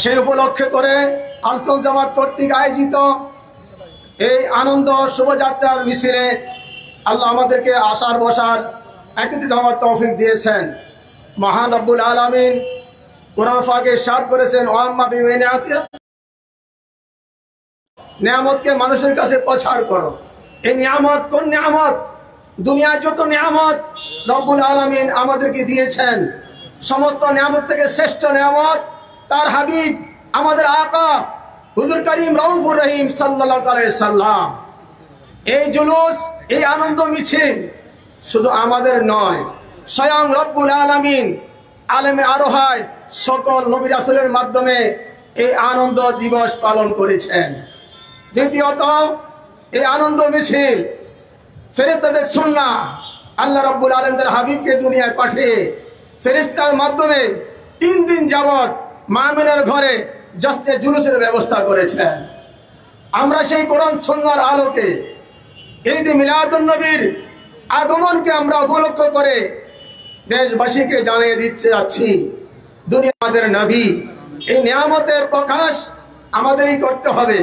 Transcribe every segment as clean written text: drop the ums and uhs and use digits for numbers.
সেই উপলক্ষে করে আহলুল জামাত কর্তৃক আয়োজিত এই আনন্দ শোভাযাত্রার মিছিলে আল্লাহ আমাদেরকে আসার বসার একত্রিত হওয়ার তৌফিক দিয়েছেন। মহান রব্বুল আলামিন কোরআন পাকে ইরশাদ করেছেন, ওয়াম্মা বিনিয়াতির নিয়ামতকে মানুষের কাছে প্রচার করো। এই নিয়ামত কোন নিয়ামত? দুনিয়ার যত নিয়ামত রব্বুল আলামিন আমাদেরকে দিয়েছেন, সমস্ত নিয়ামত থেকে শ্রেষ্ঠ নিয়ামত তার হাবিব আমাদের আকা হুজুর করিম রউফুর রহিম সাল্লাল্লাহু আলাইহি সাল্লাম। এই জুলুস, এই আনন্দ মিছিল শুধু আমাদের নয়, স্বয়ং রব্বুল আলামিন আলেমে আরোহায় সকল নবী রাসূলের মাধ্যমে এই আনন্দ দিবস পালন করেছেন। দ্বিতীয়ত, এই আনন্দ মিছিল ফেরেশতাদের সুন্নাহ, আল্লাহ রাব্বুল আলামিন তার হাবিবকে দুনিয়ায় পাঠিয়ে ফেরেশতার মাধ্যমে 3 দিন যাবত মুমিনের ঘরে জশ্নে জুলুসের ব্যবস্থা করেছেন। আমরা সেই কোরআন সুন্নাহর আলোকে ঈদ মিলাদুন নবীর আগমনকে আমরা উপলক্ষ করে দেশবাসীকে জানিয়ে দিতে যাচ্ছি, দুনিয়া আমাদের নবী। এই নিয়ামতের প্রকাশ আমাদেরই করতে হবে।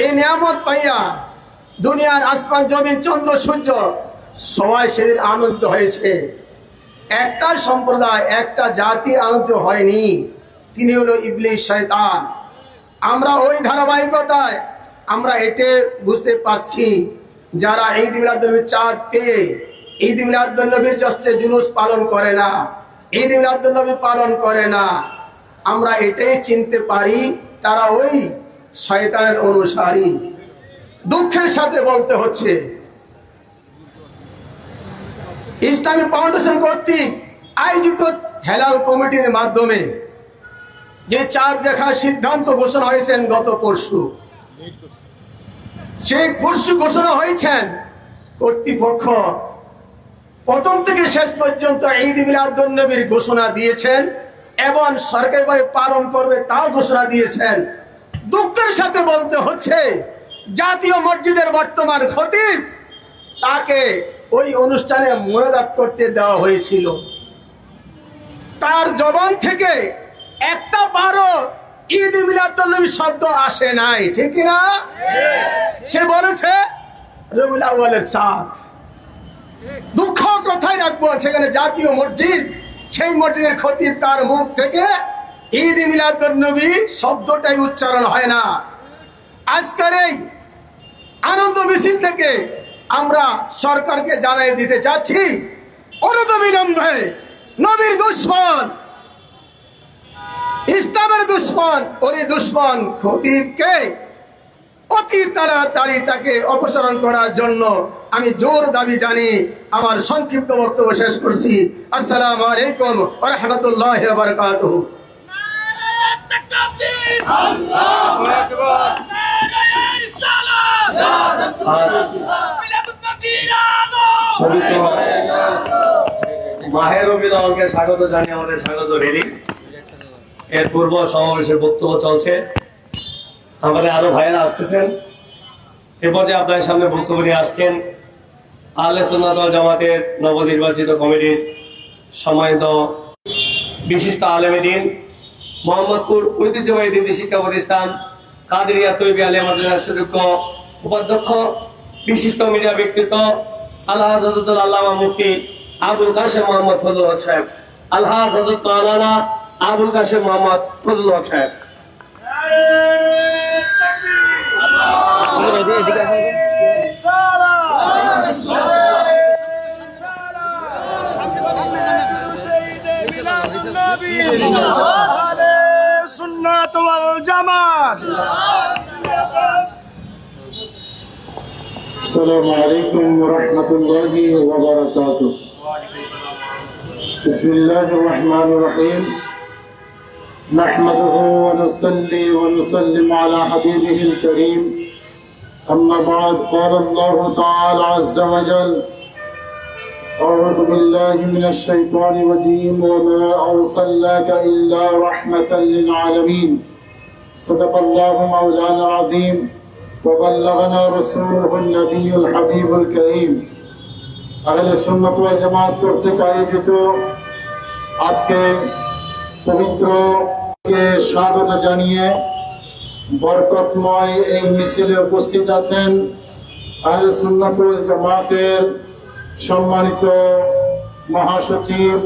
এই নিয়ামত পাইয়া দুনিয়ার আসমান জমিন চন্দ্র সূর্য সবাই সেদিন আনন্দ হয়েছে। একটা সম্প্রদায়, একটা জাতি আনন্দ হয়নি, তিনি হলো ইবলিস, শয়তান। আমরা ওই ধারাবাহিকতায় আমরা এতে বুঝতে পারছি, যারা ঈদ মিলাদুন নবীর চাঁদ পেয়ে ঈদ মিলাদুন নবীর জশ্নে জুলুস পালন করে না, ঈদ মিলাদুন নবী পালন করে না, আমরা এটাই চিনতে পারি তারা ওই শয়তানের অনুসারী। দুঃখের সাথে বলতে হচ্ছে, ইসলামী ফাউন্ডেশন কর্তৃক আয়োজিত হেলাল কমিটির মাধ্যমে যে চাঁদ দেখার সিদ্ধান্ত ঘোষণা হয়েছেন গত পরশু, সেই পরশু ঘোষণা হয়েছেন কর্তৃপক্ষ প্রথম থেকে শেষ পর্যন্ত ঈদ মিলাদুন নবীর ঘোষণা দিয়েছেন এবং সরকারিভাবে পালন করবে তাও ঘোষণা দিয়েছেন। দুঃখের সাথে বলতে হচ্ছে, জাতীয় মসজিদের বর্তমান খতিব তাকে ওই অনুষ্ঠানে মোনাজাত করতে দেওয়া হয়েছিল, তার জবান থেকে একটা বারো ঈদ মিলাদুন নবী শব্দ আসে নাই, ঠিক না? সে বলেছে রবিউল আউয়ালের চাঁদ। দুঃখ কোথায় রাখবো? সেখানে জাতীয় মসজিদ, সেই মসজিদের খতিব তার মুখ থেকে ঈদ মিলাদুন নবী শব্দটাই উচ্চারণ হয় না। আজকের এই আনন্দ মিছিল থেকে আমরা সরকারকে জানিয়ে দিতে চাচ্ছি, অনতিবিলম্বে নবীর দুশমন, ইসলামের দুশমন, ওই দুশমন খতিবকে অতি তাড়াতাড়ি তাকে অপসারণ করার জন্য আমি জোর দাবি জানি আমার সংক্ষিপ্ত বক্তব্য শেষ করছি। আসসালামু আলাইকুম ওয়া রাহমাতুল্লাহি ওয়া বারাকাতুহু। আল্লাহু আকবার। মাহে রবিউল আউয়ালকে স্বাগত জানিয়ে আমাদের স্বাগত রেলি এর পূর্ব সমাবেশের বক্তব্য চলছে। আমাদের আরো ভাইয়েরা আসতেছেন। এ পর্যায়ে আপনাদের সামনে বক্তব্য নিয়ে আসছেন আহলে সুন্নাত ওয়াল জামাতের নবনির্বাচিত কমিটির সম্মানিত বিশিষ্ট আলেমে দ্বীন, মোহাম্মদপুর ঐতিহ্যবাহী দ্বীনি শিক্ষা প্রতিষ্ঠান কাদেরিয়া তৈয়বী আলিয়া মাদ্রাসার সুযোগ্য উপাধ্যক্ষ, বিশিষ্ট মিডিয়া ব্যক্তিত্ব আলহাজ হযরতুল আল্লামা মুফতি আবুল কাশেম মোহাম্মদ ফজলুল হক সাহেব, আলহাজ হযরত মাওলানা আবুল কাশেম মোহাম্মদ ফজলুল হক সাহেব। সুন্নাত ওয়াল জামাত। السلام عليكم ورحمة الله وبركاته. بسم الله الرحمن الرحيم. نحمده ونصلي ونسلم على حبيبه الكريم. أما بعد، قال الله تعالى عز وجل: أعوذ بالله من الشيطان الرجيم وما أرسلناك إلا رحمة للعالمين. صدق الله مولانا العظيم وبلغنا رسوله النبي الحبيب الكريم. আহলে সুন্নাত ওয়াল জামাত কর্তৃক আয়োজিত আজকে পবিত্র কে স্বাগত জানিয়ে বরকতময় এই মিছিলে উপস্থিত আছেন আহলে সুন্নাত ওয়াল জামাতের সম্মানিত মহাসচিব,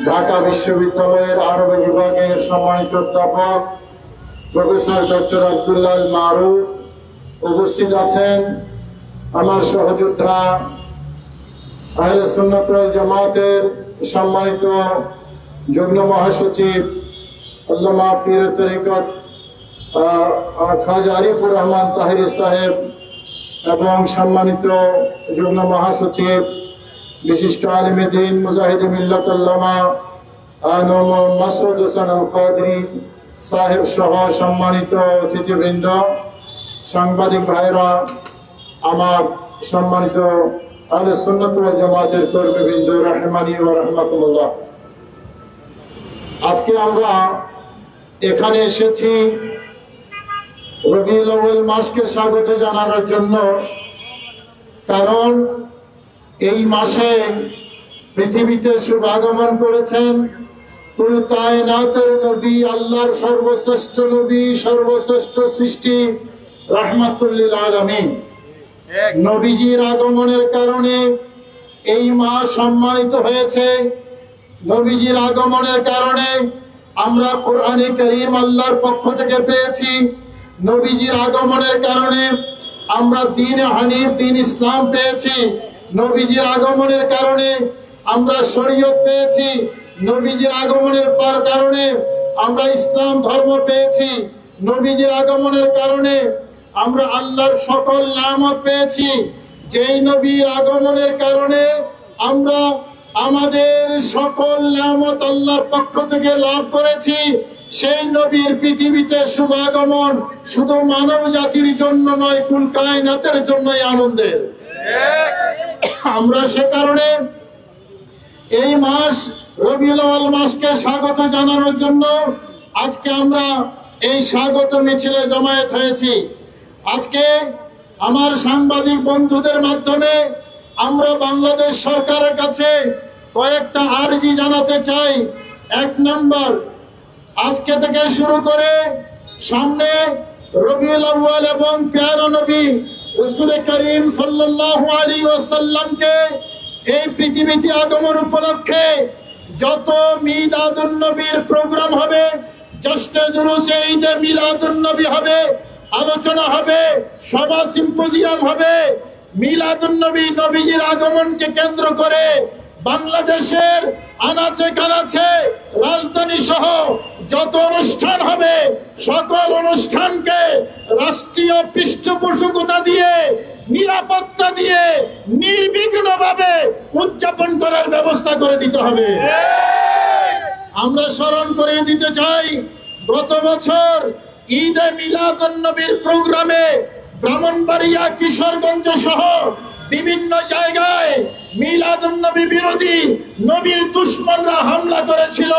ঢাকা বিশ্ববিদ্যালয়ের আরবি বিভাগের সম্মানিত অধ্যাপক প্রফেসর ডক্টর আব্দুল্লাহ আল মারুফ। উপস্থিত আছেন আমার সহযোদ্ধা আহলে সুন্নাত ওয়াল জামাতের সম্মানিত যুগ্ম মহাসচিব আল্লামা পীর তরিকত খাজা আরিফুর রহমান তাহিরি সাহেব এবং সম্মানিত যুগ্ম মহাসচিব বিশিষ্ট আলিমে দ্বীন মুজাহিদ মিল্লাত আল্লামা মাসউদ হোসেন আল কাদরি সাহেব সহ সম্মানিত অতিথিবৃন্দ, সাংবাদিক ভাইরা, আমার সম্মানিত আহলে সুন্নাত ওয়াল জামাতের কর্মীবৃন্দ, রাহমানি ওয়া রাহমাতুল্লাহ। আজকে আমরা এখানে এসেছি রবিউল আউয়াল মাসকে স্বাগত জানানোর জন্য, কারণ এই মাসে পৃথিবীতে শুভ আগমন করেছেন কুল কায়নাতের নবী, আল্লাহর সর্বশ্রেষ্ঠ নবী, সর্বশ্রেষ্ঠ সৃষ্টি রাহমাতুল লিল আলামিন। নবীজির আগমনের কারণে এই মাস সম্মানিত হয়েছে। নবীজির আগমনের কারণে আমরা কোরআনে কারীম আল্লাহর পক্ষ থেকে পেয়েছি। নবীজির আগমনের কারণে আমরা দ্বীন হানিফ, দ্বীন ইসলাম পেয়েছি। নবীজির আগমনের কারণে আমরা শরীয়ত পেয়েছি। নবীজির আগমনের কারণে আমরা ইসলাম ধর্ম পেয়েছি। নবীজির আগমনের কারণে আমরা আল্লাহর সকল নিয়ামত পেয়েছি। যেই নবীর আগমনের কারণে আমরা আমাদের সকল নিয়ামত আল্লাহর পক্ষ থেকে লাভ করেছি, সেই নবীর পৃথিবীতে শুভ আগমন শুধু মানব জাতির জন্য নয়, কুল কায়নাতের জন্যই আনন্দের। আমরা সে কারণে এই মাস রবিউল আউয়াল মাসকে স্বাগত জানানোর জন্য আজকে আমরা এই স্বাগত মিছিলে জমায়েত হয়েছি। আজকে আমার সাংবাদিক বন্ধুদের মাধ্যমে আমরা বাংলাদেশ সরকারের কাছে কয়েকটা আরজি জানাতে চাই। এক নম্বর, আজকে থেকে শুরু করে সামনে রবিউল আউয়াল এবং প্যারা নবী রাসূল করিম সাল্লাল্লাহু আলাইহি ওয়াসাল্লামকে এই পৃথিবীতে আগমন উপলক্ষে যত মিলাদুন নবীর প্রোগ্রাম হবে, জশ্নে জুলুসে ঈদে মিলাদুন নবী হবে, আলোচনা হবে, সভা সিম্পোজিয়াম হবে, মিলাদুন নবী নবীজির আগমনকে কেন্দ্র করে বাংলাদেশের আনাচে কানাচে রাজধানী সহ যত অনুষ্ঠান হবে, সকল অনুষ্ঠানকে রাষ্ট্রীয় পৃষ্ঠপোষকতা দিয়ে, নিরাপত্তা দিয়ে নির্বিঘ্নভাবে উদযাপন করার ব্যবস্থা করে দিতে হবে। আমরা স্মরণ করে দিতে চাই, গত বছর ঈদে মিলাদুন নবীর প্রোগ্রামে ব্রাহ্মণবাড়িয়া, কিশোরগঞ্জ সহ বিভিন্ন জায়গায় মিলাদুন নবী বিরোধী নবীর দুশমনরা হামলা করেছিল।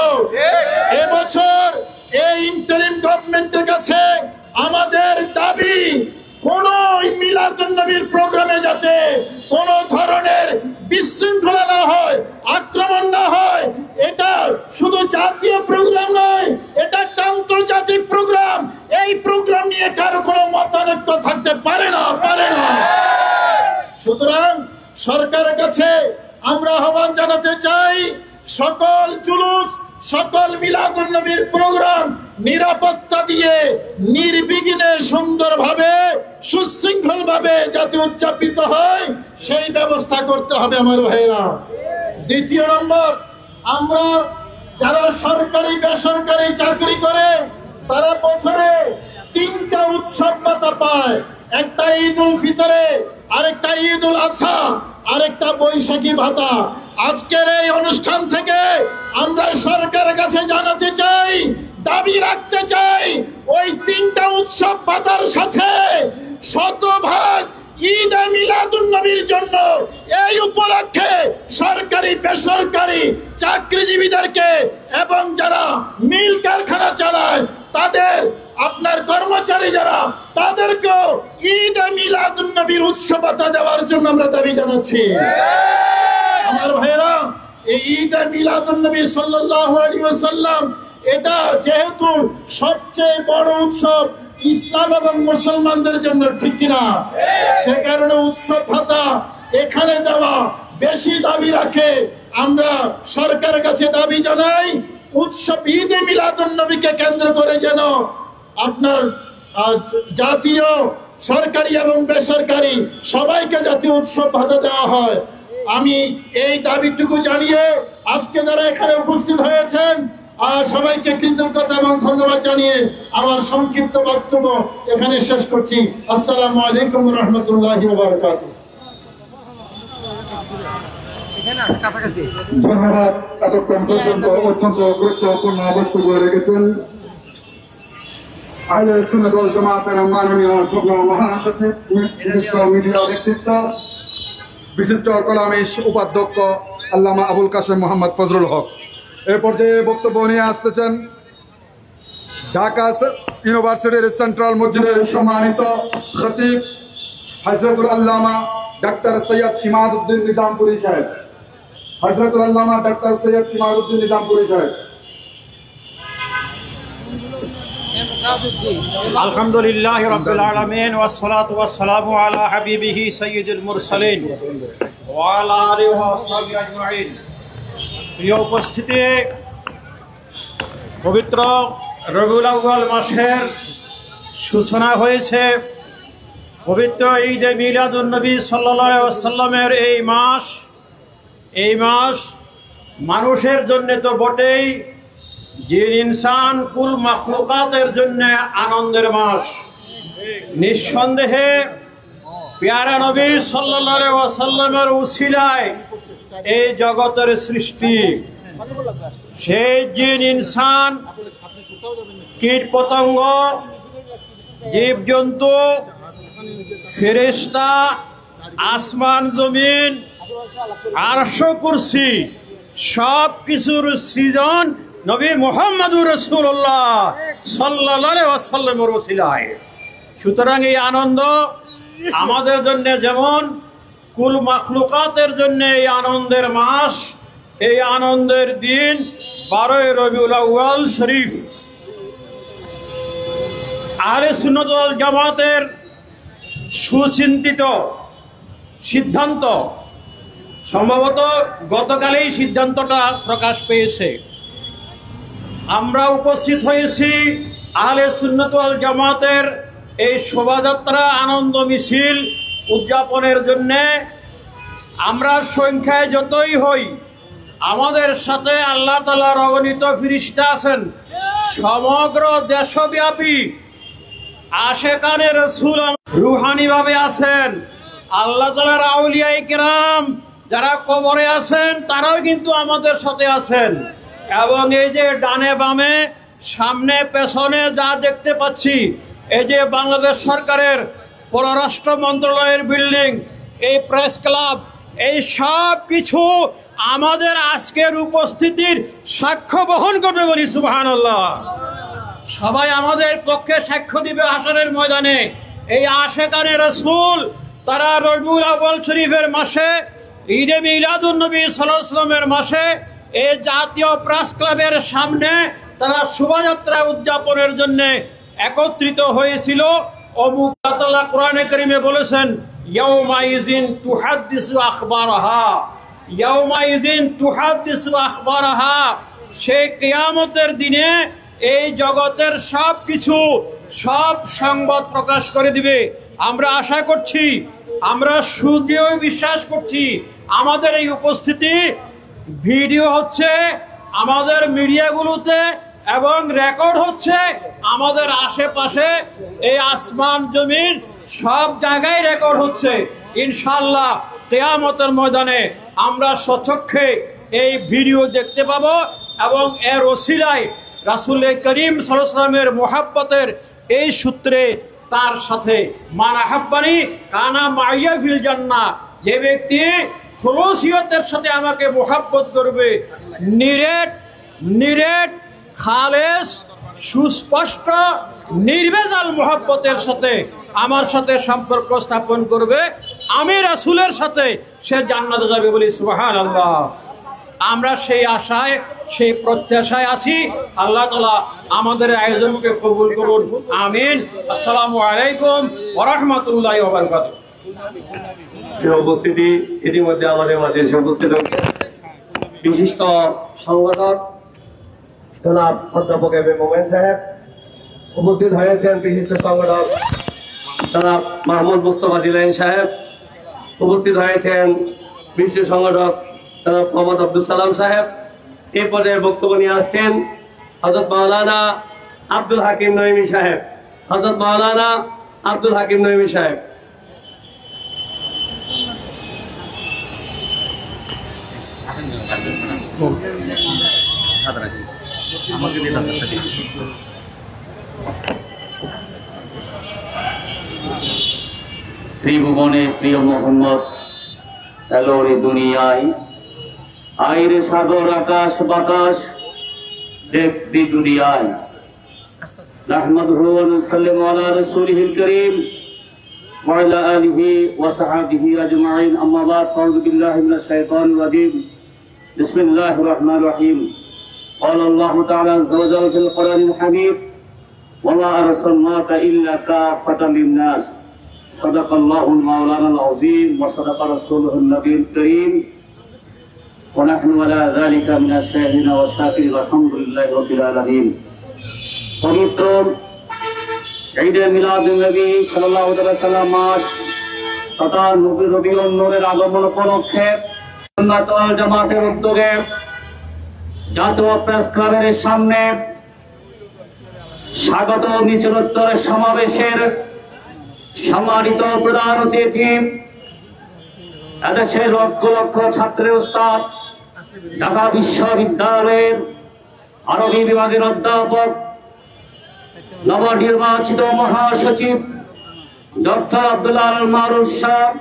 এবছর এই ইন্টারিম গভর্নমেন্টের কাছে আমাদের দাবি, কোন মিলাদুন নবীর প্রোগ্রামে যাতে কোন ধরনের বিশৃঙ্খলা না হয়, আক্রমণ না হয়। এটা শুধু জাতীয় প্রোগ্রাম নয়, এটা একটা আন্তর্জাতিক প্রোগ্রাম। এই প্রোগ্রাম নিয়ে কারো কোনো মতানৈক্য থাকতে পারে না। সুতরাং সরকারের কাছে আমরা আহ্বান জানাতে চাই, সকল জুলুস, সকল মিলাদুন নবীর প্রোগ্রাম নিরাপত্তা দিয়ে নির্বিঘ্নে সুন্দরভাবে সুশৃঙ্খলভাবে যাতে উদযাপিত হয় সেই ব্যবস্থা করতে হবে আমার ভাইরা। দ্বিতীয় নম্বর, আমরা যারা সরকারি বেসরকারি চাকরি করে তারা বছরে 3টা উৎসব ভাতা পায়। একটা ঈদ উল ফিতরে, আরেকটা ঈদ উল আজহা, আরেকটা বৈশাখী ভাতা। আজকের এই অনুষ্ঠান থেকে আমরা সরকারের কাছে জানাতে চাই, দাবি রাখতে চাই, ওই 3টা উৎসব ভাতার সাথে শতভাগ ঈদে মিলাদুন নবীর জন্য এই উপলক্ষে সরকারি বেসরকারি চাকরিজীবীদেরকে এবং যারা মিল কারখানা চালায় তাদের, আপনার কর্মচারী যারা, তাদেরকেও ঈদে মিলাদুন নবীর উৎসব ভাতা দেওয়ার জন্য আমরা দাবি জানাচ্ছি। আমার ভাইরা, এই ঈদে মিলাদুন নবী সাল্লাল্লাহু আলাইহি ওয়াসাল্লাম এটা যেহেতু সবচেয়ে বড় উৎসব ইসলাম এবং মুসলমানদের জন্য, ঠিক কিনা? সে কারণে উৎসব ভাতা এখানে দেওয়া বেশি দাবি রাখে। আমরা সরকারের কাছে দাবি জানাই, উৎসব ঈদে মিলাদুন নবীকে কেন্দ্র করে যেন আপনার জাতীয়, সরকারি এবং বেসরকারি সবাইকে জাতীয় উৎসব ভাতা দেওয়া হয়। আমি এই দাবিটুকু জানিয়ে আজকে যারা এখানে উপস্থিত হয়েছেন আর সবাইকে কৃতজ্ঞতা এবং ধন্যবাদ জানিয়ে আমার সংক্ষিপ্ত বক্তব্য এখানে শেষ করছি। আসসালামু আলাইকুম ওয়া রাহমাতুল্লাহি ওয়া বারাকাতুহু। ধন্যবাদ। এতক্ষণ পর্যন্ত অত্যন্ত গুরুত্বপূর্ণ বক্তব্য রেখেছেন আহলে সুন্নাত ওয়াল জামাতের মাননীয় যুগ্ম মহাসচিব, বিশিষ্ট মিডিয়া ব্যক্তিত্ব, বিশিষ্ট কলামিস্ট উপাধ্যক্ষ আল্লামা আবুল কাশেম মোহাম্মদ ফজলুল হক। এ পর্যায়ে বক্তব্য নিয়ে আসতেছেন ঢাকা ইউনিভার্সিটির সেন্ট্রাল মসজিদের সম্মানিত খতিব হযরতুল আল্লামা ডাক্তার সৈয়দ ইমাদউদ্দিন নিজামপুরী সাহেব। হযরতুল আল্লামা ডাক্তার সৈয়দ ইমাদউদ্দিন নিজামপুরী সাহেব। আলহামদুলিল্লাহি রাব্বিল আলামিন ওয়াস সালাতু ওয়াস সালামু আলা হাবিবিহি সাইয়্যিদুল মুরসালিন ওয়া আলা আলিহি ওয়া আসহাবিহি আজমাইন। প্রিয় উপস্থিতি, পবিত্র রবিউল আউয়াল মাসের সূচনা হয়েছে। পবিত্র ঈদে মিলাদুন নবী সাল্লাল্লাহু আলাইহি ওয়াসাল্লামের এই মাস মানুষের জন্য তো বটেই, জিন ইনসান কুল মাখলুকাতের জন্য আনন্দের মাস। নিঃসন্দেহে প্যারা নবী সাল্লাল্লাহু আলাইহি ওয়াসাল্লামের উসিলায় এই জগতের সৃষ্টি। সেই জিন ইনসান, কীট পতঙ্গ, জীবজন্তু, ফেরেশতা, আসমান জমিন, আরশ কুরসি সব কিছুর সৃজন নবী মুহাম্মদুর রাসূলুল্লাহ সাল্লাল্লাহু আলাইহি ওয়াসাল্লামের ওসিলায়। সুতরাং এই আনন্দ আমাদের জন্য যেমন, কুল মাখলুকাতের জন্য এই আনন্দের মাস, এই আনন্দের দিন 12 রবিউল আউয়াল শরীফ। আহলে সুন্নাত ওয়াল জামাতের সুচিন্তিত সিদ্ধান্ত, সম্ভবত গতকালেই সিদ্ধান্তটা প্রকাশ পেয়েছে। আমরা উপস্থিত হয়েছি আহলে সুন্নাত ওয়াল জামাতের এই শোভাযাত্রা, আনন্দ মিছিল উদযাপনের জন্যে। আমরা সংখ্যায় যতই হই, আমাদের সাথে আল্লাহ তাআলার অগণিত ফেরেশতা আছেন। সমগ্র দেশব্যাপী আশেকানে রাসূল রুহানিভাবে আছেন। আল্লাহ তাআলার আউলিয়ায়ে কেরাম যারা কবরে আছেন তারাও কিন্তু আমাদের সাথে আছেন। এবং এই যে ডানে বামে সামনে পেছনে যা দেখতে পাচ্ছি, এই যে বাংলাদেশ সরকারের পররাষ্ট্র মন্ত্রণালয়ের বিল্ডিং, এই প্রেস ক্লাব, এই সব কিছু আমাদের আজকের উপস্থিতির সাক্ষ্য বহন করবে, বলি সুবহানাল্লাহ। সবাই আমাদের পক্ষে সাক্ষ্য দিবে হাসরের ময়দানে। এই আশেকানে রাসূল তারা রবিউল আউয়াল শরীফের মাসে, ঈদে মিলাদুন নবী সাল্লাল্লাহু আলাইহি ওয়াসাল্লামের মাসে এই জাতীয় প্রেস ক্লাবের সামনে তারা শোভাযাত্রা উদযাপনের জন্য একত্রিত হয়েছিল। অমুক আল্লাহ কোরআনে কারীমে বলেছেন, ইয়াউমাইযিন তুহাদ্দিসু আখবারাহা, ইয়াউমাইযিন তুহাদ্দিসু আখবারাহা। সেই কিয়ামতের দিনে এই জগতের সব কিছু, সব সংবাদ প্রকাশ করে দিবে। আমরা আশা করছি, আমরা সুদৃঢ় বিশ্বাস করছি, আমাদের এই উপস্থিতি ভিডিও হচ্ছে আমাদের মিডিয়াগুলোতে এবং রেকর্ড হচ্ছে আমাদের আশেপাশে, এই আসমান জমিন সব জায়গায় রেকর্ড হচ্ছে। ইনশাআল্লাহ কিয়ামতের ময়দানে আমরা স্বচক্ষে এই ভিডিও দেখতে পাবো এবং এর ওসিলায় রাসূল করিম সাল্লাল্লাহু আলাইহি ওয়াসাল্লামের মুহাব্বতের এই সূত্রে তার সাথে মান আহাব্বানি কানা মাইয়া ফিল জান্নাহ, যে ব্যক্তি খুলুসিয়তের সাথে আমাকে মুহাব্বত করবে, নিরেট খালেস সুস্পষ্ট নির্ভেজাল মুহাব্বতের সাথে আমার সাথে সম্পর্ক স্থাপন করবে, আমি রাসূলের সাথে সে জান্নাতে যাবে, বলি সুবহানাল্লাহ। আমরা সেই আশায় সেই প্রত্যাশায় আছি। আল্লাহ তাআলা আমাদের আয়োজনকে কবুল করুন, আমিন। আসসালামু আলাইকুম ওয়া রাহমাতুল্লাহি ওয়া বারাকাতুহু। এই উপস্থিতি ইতিমধ্যে আমাদের মাঝে এসে উপস্থিত হয়েছে বিশিষ্ট সংগঠক জনাব অধ্যাপক এম এ মোমেন সাহেব, উপস্থিত হয়েছেন বিশিষ্ট সংগঠক জনাব মাহমুদ মুস্তফা জিলানী সাহেব, উপস্থিত হয়েছেন বিশিষ্ট সংগঠক জনাব মোহাম্মদ আব্দুল সালাম সাহেব। এই পর্যায়ে বক্তব্য নিয়ে আসছেন হযরত মাওলানা আব্দুল হাকিম নঈমী সাহেব। হযরত মাওলানা আব্দুল হাকিম নঈমী সাহেব। ত্রিভুবনে প্রিয় মোহাম্মদ এলো রে দুনিয়ায়, আইরে সাগর আকাশ বাতাস দেখবি দুনিয়ায়। নাহমাদুহু ওয়া নুসাল্লিমু আলা রাসূলিহিল কারীম ওয়া আলা আলিহি ওয়া সাহবিহি আজমাইন, আম্মা বা'দ, আউযু বিল্লাহি মিনাশ শাইতানির রাজীম। বিসমিল্লাহির রহমানির রহিম। قال الله تعالى عز وجل في القرآن الحميد وما أرسلناك إلا كافة للناس صدق الله المولانا العظيم وصدق رسوله النبي الكريم ونحن على ذلك من الشاهدين والشاكرين والحمد لله رب العالمين। পবিত্র ঈদে মিলাদুন নবী সাল্লাল্লাহু আলাইহি ওয়াসাল্লাম মাস তথা রবিউল নূরের আগমন উপলক্ষে সুন্নাত ওয়াল জামাতের উদ্যোগে জাতীয় প্রেস ক্লাবের সামনে স্বাগত মিছিলোত্তর সমাবেশের সম্মানিত প্রধান অতিথি, এদেশের লক্ষ লক্ষ ছাত্রের উস্তাদ, ঢাকা বিশ্ববিদ্যালয়ের আরবি বিভাগের অধ্যাপক, নবনির্বাচিত মহাসচিব ডক্টর আব্দুল আল মারুফ সাহেব,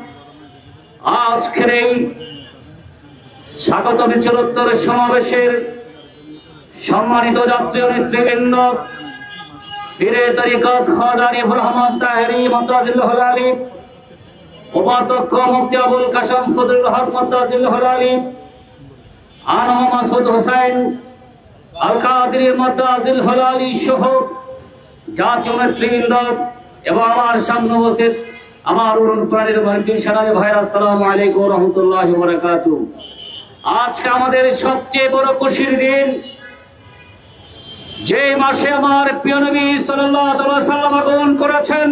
আজকের এই স্বাগত মিছিলোত্তর সমাবেশের সম্মানিত জাতীয় নেতৃবৃন্দ, পীরে তরিকত খাজা আরিফুর রহমান তাহেরি মুতাজিল্লাহুল আলী, উপাধ্যক্ষ মুফতি আবুল কাসেম ফজলুল হক মুতাজিল্লাহুল আলী, আনম মাসুদ হোসেন আল কাদরি মুতাজিল্লাহুল আলী সহ জাতীয় নেতৃবৃন্দ এবং আমার সামনে উপস্থিত আমার অরুণ প্রাণীর সেনানী ভাইরা, আসসালামু আলাইকুম ওয়া রাহমাতুল্লাহি ওয়া বারাকাতুহু। আজকে আমাদের সবচেয়ে বড় খুশির দিন, যে মাসে আমার প্রিয় নবী সাল্লাল্লাহু আলাইহি ওয়াসাল্লাম আগমন করেছেন,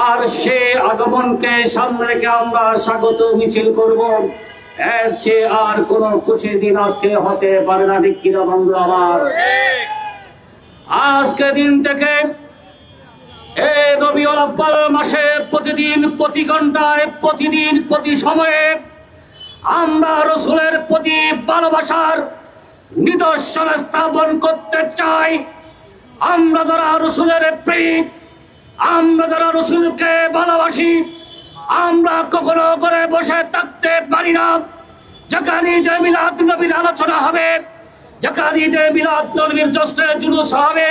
আর সে আগমনকে সামনে রেখে আমরা স্বাগত মিছিল করব, এর চেয়ে আর কোন খুশির দিন আজকে হতে পারে না। ঠিক কিনা বন্ধুরা আমার? আজকের দিন থেকে এই রবিউল আউয়াল মাসে প্রতিদিন, প্রতি ঘন্টায়, প্রতিদিন, প্রতি সময়ে আমরা রাসূলের প্রতি ভালোবাসার নিদর্শন স্থাপন করতে চাই। আমরা যারা রাসূলের প্রেমিক, আমরা যারা রাসূলকে ভালোবাসি, আমরা কখনো করে বসে থাকতে পারি না। যখন ঈদে মিলাদ নবীর আলোচনা হবে, যখন ঈদে মিলাদ নবীর জশ্নে জুলুস হবে,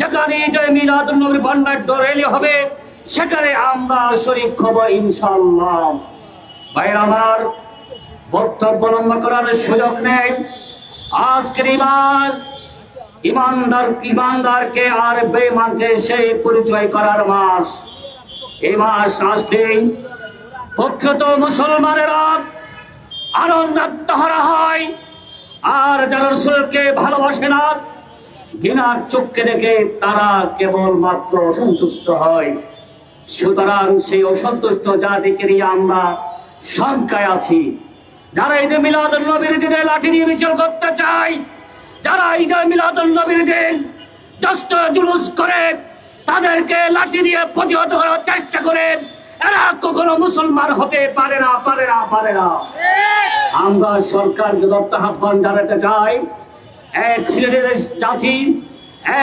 যখন ঈদে মিলাদ নবীর ভান্ডার রেলি হবে, সেখানে আমরা শরীক হব ইনশাআল্লাহ। ভাইরা আমার, বক্তব্য লম্বা করার সুযোগ নেই। আজকের ইমানদারকে আর বেঈমানকে সেই পরিচয় করার মাস। এই মাস আসলেই প্রকৃত মুসলমানেরা আনন্দাত্মহারা হয়, আর যারা রাসূলকে ভালোবাসে না, ঘৃণার চোখকে দেখে তারা কেবলমাত্র অসন্তুষ্ট হয়। সুতরাং সেই অসন্তুষ্ট জাতিকে নিয়ে আমরা শঙ্কায় আছি। যারা ঈদে মিলাদুন নবীর দিনে লাঠি নিয়ে মিছিল করতে চায়, যারা ঈদে মিলাদুন নবীর দিন জশ্ন জুলুস করে তাদেরকে লাঠি দিয়ে প্রতিহত করার চেষ্টা করে, এরা কখনো মুসলমান হতে পারে না, পারে না, পারে না। আমরা সরকারকে দপ্তর আহ্বান জানাতে চাই, এক শ্রেণীর জাতি,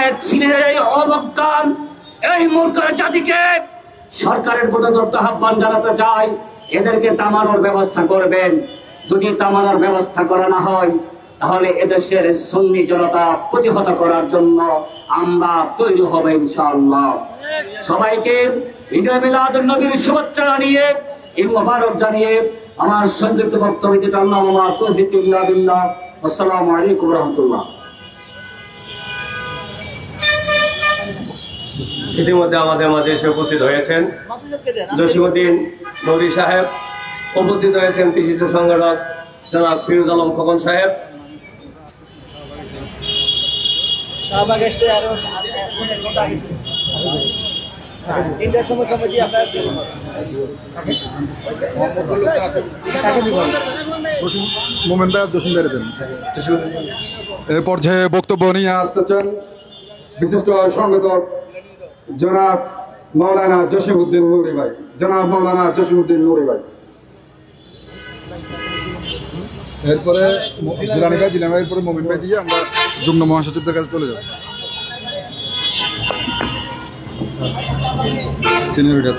এক শ্রেণীর এই অবজ্ঞান, এই মূর্খের জাতিকে সরকারের প্রতি দপ্তর আহ্বান জানাতে চাই, এদেরকে থামানোর ব্যবস্থা করবেন। যদি থামানোর ব্যবস্থা করা না হয়, তাহলে এদেশের সুন্নি জনতা প্রতিহত করার জন্য আমরা তৈরি হব ইনশাআল্লাহ। সবাইকে ঈদে মিলাদুন নবীর শুভেচ্ছা জানিয়ে, ঈদ মোবারক জানিয়ে আমার সংক্ষিপ্ত বক্তব্য তৌফিক বিল্লাহ। আসসালামু আলাইকুম রহমতুল্লাহ। ইতিমধ্যে আমাদের মাঝে এসে উপস্থিত হয়েছেন জসিমউদ্দিন নূরী সাহেব, উপস্থিত হয়েছেন বিশিষ্ট সংগঠক জনাব ফিরোজ আলম খোকন সাহেব, মোমেন ভাই জসিম ভাই দেন। এ পর্যায়ে বক্তব্য নিয়ে আসতেছেন বিশিষ্ট সংগঠক জনাব মৌলানা জসিমউদ্দিন নূরী ভাই। জনাব মৌলানা জসিমউদ্দিন নূরী ভাই। এরপরে জিলানি ভাই দিলাম, এরপরে মোমিন ভাই দিয়ে আমরা যুগ্ম মহাসচিবদের কাছে চলে যাব।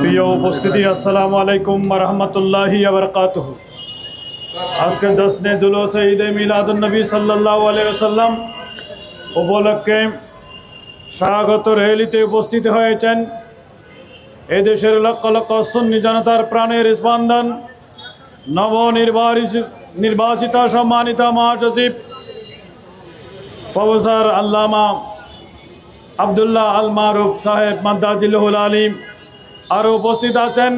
প্রিয় উপস্থিতি, আসসালামু আলাইকুম ওয়া রাহমাতুল্লাহি ওয়া বারাকাতুহু। আজকে জশ্নে জুলুস ঈদে মিলাদুন নবী সাল্লাল্লাহু আলাইহি ওয়াসাল্লাম উপলক্ষে স্বাগত র্যালিতে উপস্থিত হয়েছেন এদেশের লক্ষ লক্ষ সুন্নি জনতার প্রাণের স্পন্দন, নবনির্বাচিত সম্মানিত মহাসচিব প্রফেসর আল্লামা আব্দুল্লাহ আল মারুফ সাহেব মাদ্দাজিল্লাহুল আলিম। আরও উপস্থিত আছেন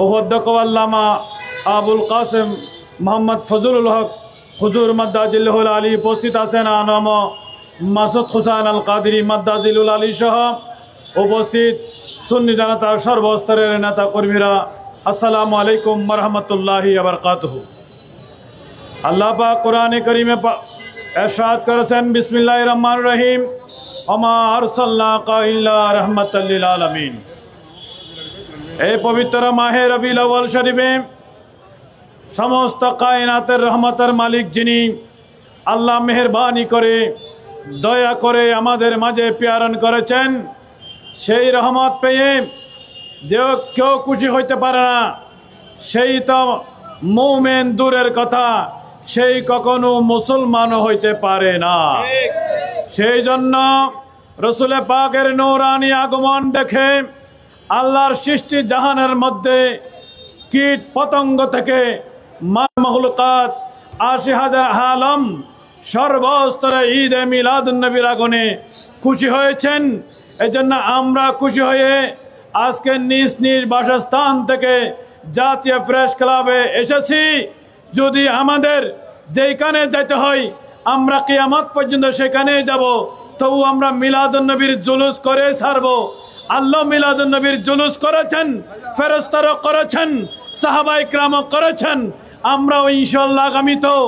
উপাধ্যক্ষ আল্লামা আবুল কাসেম মোহাম্মদ ফজলুল হক হুজুর মাদ্দাজিল্লাহুল আলী। উপস্থিত আছেন আনম মাসুদ হুসাইন আল কাদেরী মাদ্দাজিলুল আলী সহ উপস্থিত সুন্নি জনতার সর্বস্তরের নেতা কর্মীরা, আসসালামু আলাইকুম ওয়া রাহমাতুল্লাহি ওয়া বারাকাতুহু। আল্লাহ পাক কোরআনে কারীমে ইরশাদ করেছেন, বিসমিল্লাহির রহমানির রহিম, ওমা আরসালনাকা ইল্লা রাহমাতাল লিল আলামিন। এই পবিত্র মাহে রবিউল আউয়াল শরীফে সমস্ত কায়নাতের রহমতের মালিক যিনি, আল্লাহ মেহেরবানি করে দয়া করে আমাদের মাঝে প্রেরণ করেছেন, সেই রহমত পেয়ে যে কেউ খুশি হইতে পারে না, সেই তো মুমিন দূরের কথা, সেই কখনো মুসলমানও হইতে পারে না। সেই জন্য রসুল পাকের নূরানি আগমন দেখে আল্লাহর সৃষ্টি জাহানের মধ্যে কীট পতঙ্গ থেকে মাখলুকাত ৮০,০০০ আলম সর্বস্তরে ঈদে মিলাদুন নবীর আগমনে খুশি হয়েছেন। এজন্য আমরা খুশি হয়ে আজকে নিজ নিজ বাসস্থান থেকে জাতীয় প্রেস ক্লাবে এসেছি। যদি আমাদের যেখানে যেতে হয় আমরা কিয়ামত পর্যন্ত সেখানে যাব, তবু আমরা মিলাদুন নবীর জুলুস করে ছাড়বো। আল্লাহ মিলাদুন নবীর জুলুস করেছেন, ফেরেশতারা করেছেন, সাহাবায়ে কেরাম করেছেন। আমরাও ইনশাআল্লাহ আগামীতেও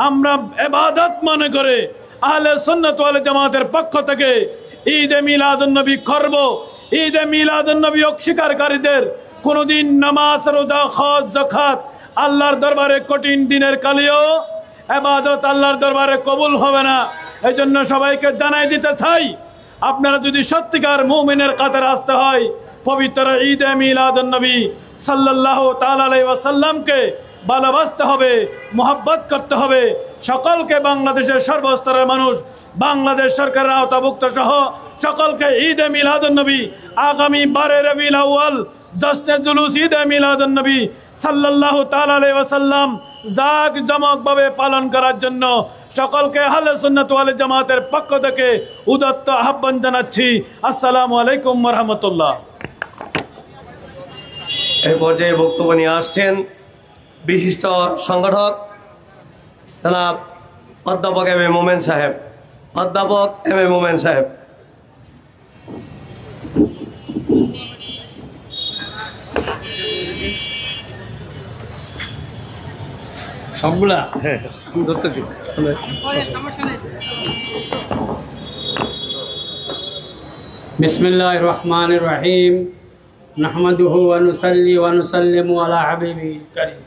আমরা ইবাদত মনে করে আহলে সুন্নাত ওয়াল জামাতের পক্ষ থেকে ঈদে মিলাদুন নবী করব। ঈদে মিলাদুন নবী অস্বীকারীদের কোনোদিন নামাজ, রোজা, হজ, যাকাত আল্লাহর দরবারে কঠিন দিনের কালেও ইবাদত আল্লাহর দরবারে কবুল হবে না। এজন্য সবাইকে জানাই দিতে চাই, আপনারা যদি সত্যিকার মুমিনের কাতারে আসতে হয়, পবিত্র ঈদে মিলাদুন নবী সাল্লাল্লাহু তাআলা আলাইহি ওয়াসাল্লামকে ভালোবাসতে হবে, মোহাব্বত করতে হবে। সকলকে, বাংলাদেশের সর্বস্তরের মানুষ, বাংলাদেশ সরকারের আওতাভুক্ত সহ সকলকে ঈদে মিলাদুন নবী আগামী 12 রবিউল আউয়াল জশ্নে জুলুস ঈদে মিলাদুন নবী সাল্লাল্লাহু তাআলা আলাইহি ওয়াসাল্লাম জাঁকজমকভাবে পালন করার জন্য সকলকে আহলে সুন্নাত ওয়াল জামাতের পক্ষ থেকে উদাত্ত আহ্বান জানাচ্ছি। আসসালামু আলাইকুম ওয়া রাহমাতুল্লাহ। এই পর্যায়ে বক্তব্য নিয়ে আসছেন বিশিষ্ট সংগঠক জনাব অধ্যাপক এম এ মোমেন সাহেব। অধ্যাপক এম এ মোমেন সাহেব। সবগুলা ধরতেছি। বিসমিল্লাহির রহমানির রহিম, নাহমাদুহু ওয়া নুসাল্লি ওয়া নুসাল্লিমু আলা হাবিবিল কারীম।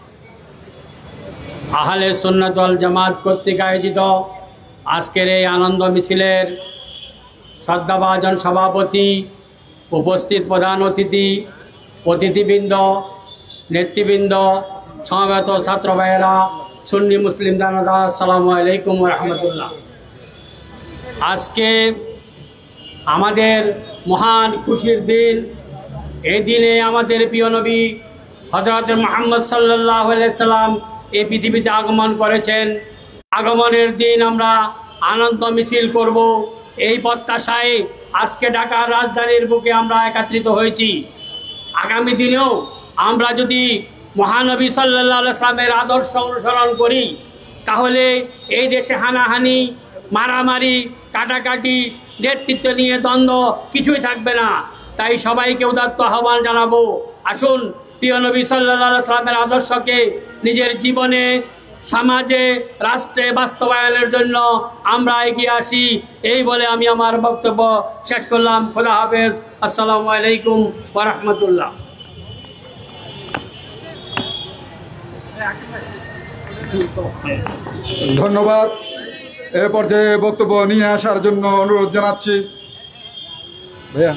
আহলে সুন্নাত ওয়াল জামাত কর্তৃক আয়োজিত আজকের এই আনন্দ মিছিলের শ্রদ্ধাভাজন সভাপতি, উপস্থিত প্রধান অতিথি, অতিথিবৃন্দ, নেতৃবৃন্দ, সমবেত ছাত্র ভাইয়েরা, সুন্নি মুসলিম জনতা, আসসালামু আলাইকুম ওয়া রাহমাতুল্লাহ। আজকে আমাদের মহান খুশির দিন। এই দিনে আমাদের প্রিয় নবী হযরত মুহাম্মদ সাল্লাল্লাহু আলাইহি সাল্লাম এই পৃথিবীতে আগমন করেছেন। আগমনের দিন আমরা আনন্দ মিছিল করব, এই প্রত্যাশায় আজকে ঢাকার রাজধানীর বুকে আমরা একত্রিত হয়েছি। আগামী দিনেও আমরা যদি মহানবী সাল্লাল্লাহু আলাইহি ওয়াসাল্লামের আদর্শ অনুসরণ করি, তাহলে এই দেশে হানাহানি, মারামারি, কাটাকাটি, নেতৃত্ব নিয়ে দ্বন্দ্ব কিছুই থাকবে না। তাই সবাইকে উদাত্ত আহ্বান জানাবো, আসুন প্রিয় নবী সাল্লাল্লাহু আলাইহি ওয়াসাল্লামের আদর্শকে নিজের জীবনে, সমাজে, রাষ্ট্রে বাস্তবায়নের জন্য আমরা এগিয়ে আসি। এই বলে আমি আমার বক্তব্য শেষ করলাম। খোদা হাফেজ। আসসালামু আলাইকুম ওয়া রাহমাতুল্লাহ। ধন্যবাদ। এ পর্যায়ে বক্তব্য নিয়ে আসার জন্য অনুরোধ জানাচ্ছি ভাইয়া,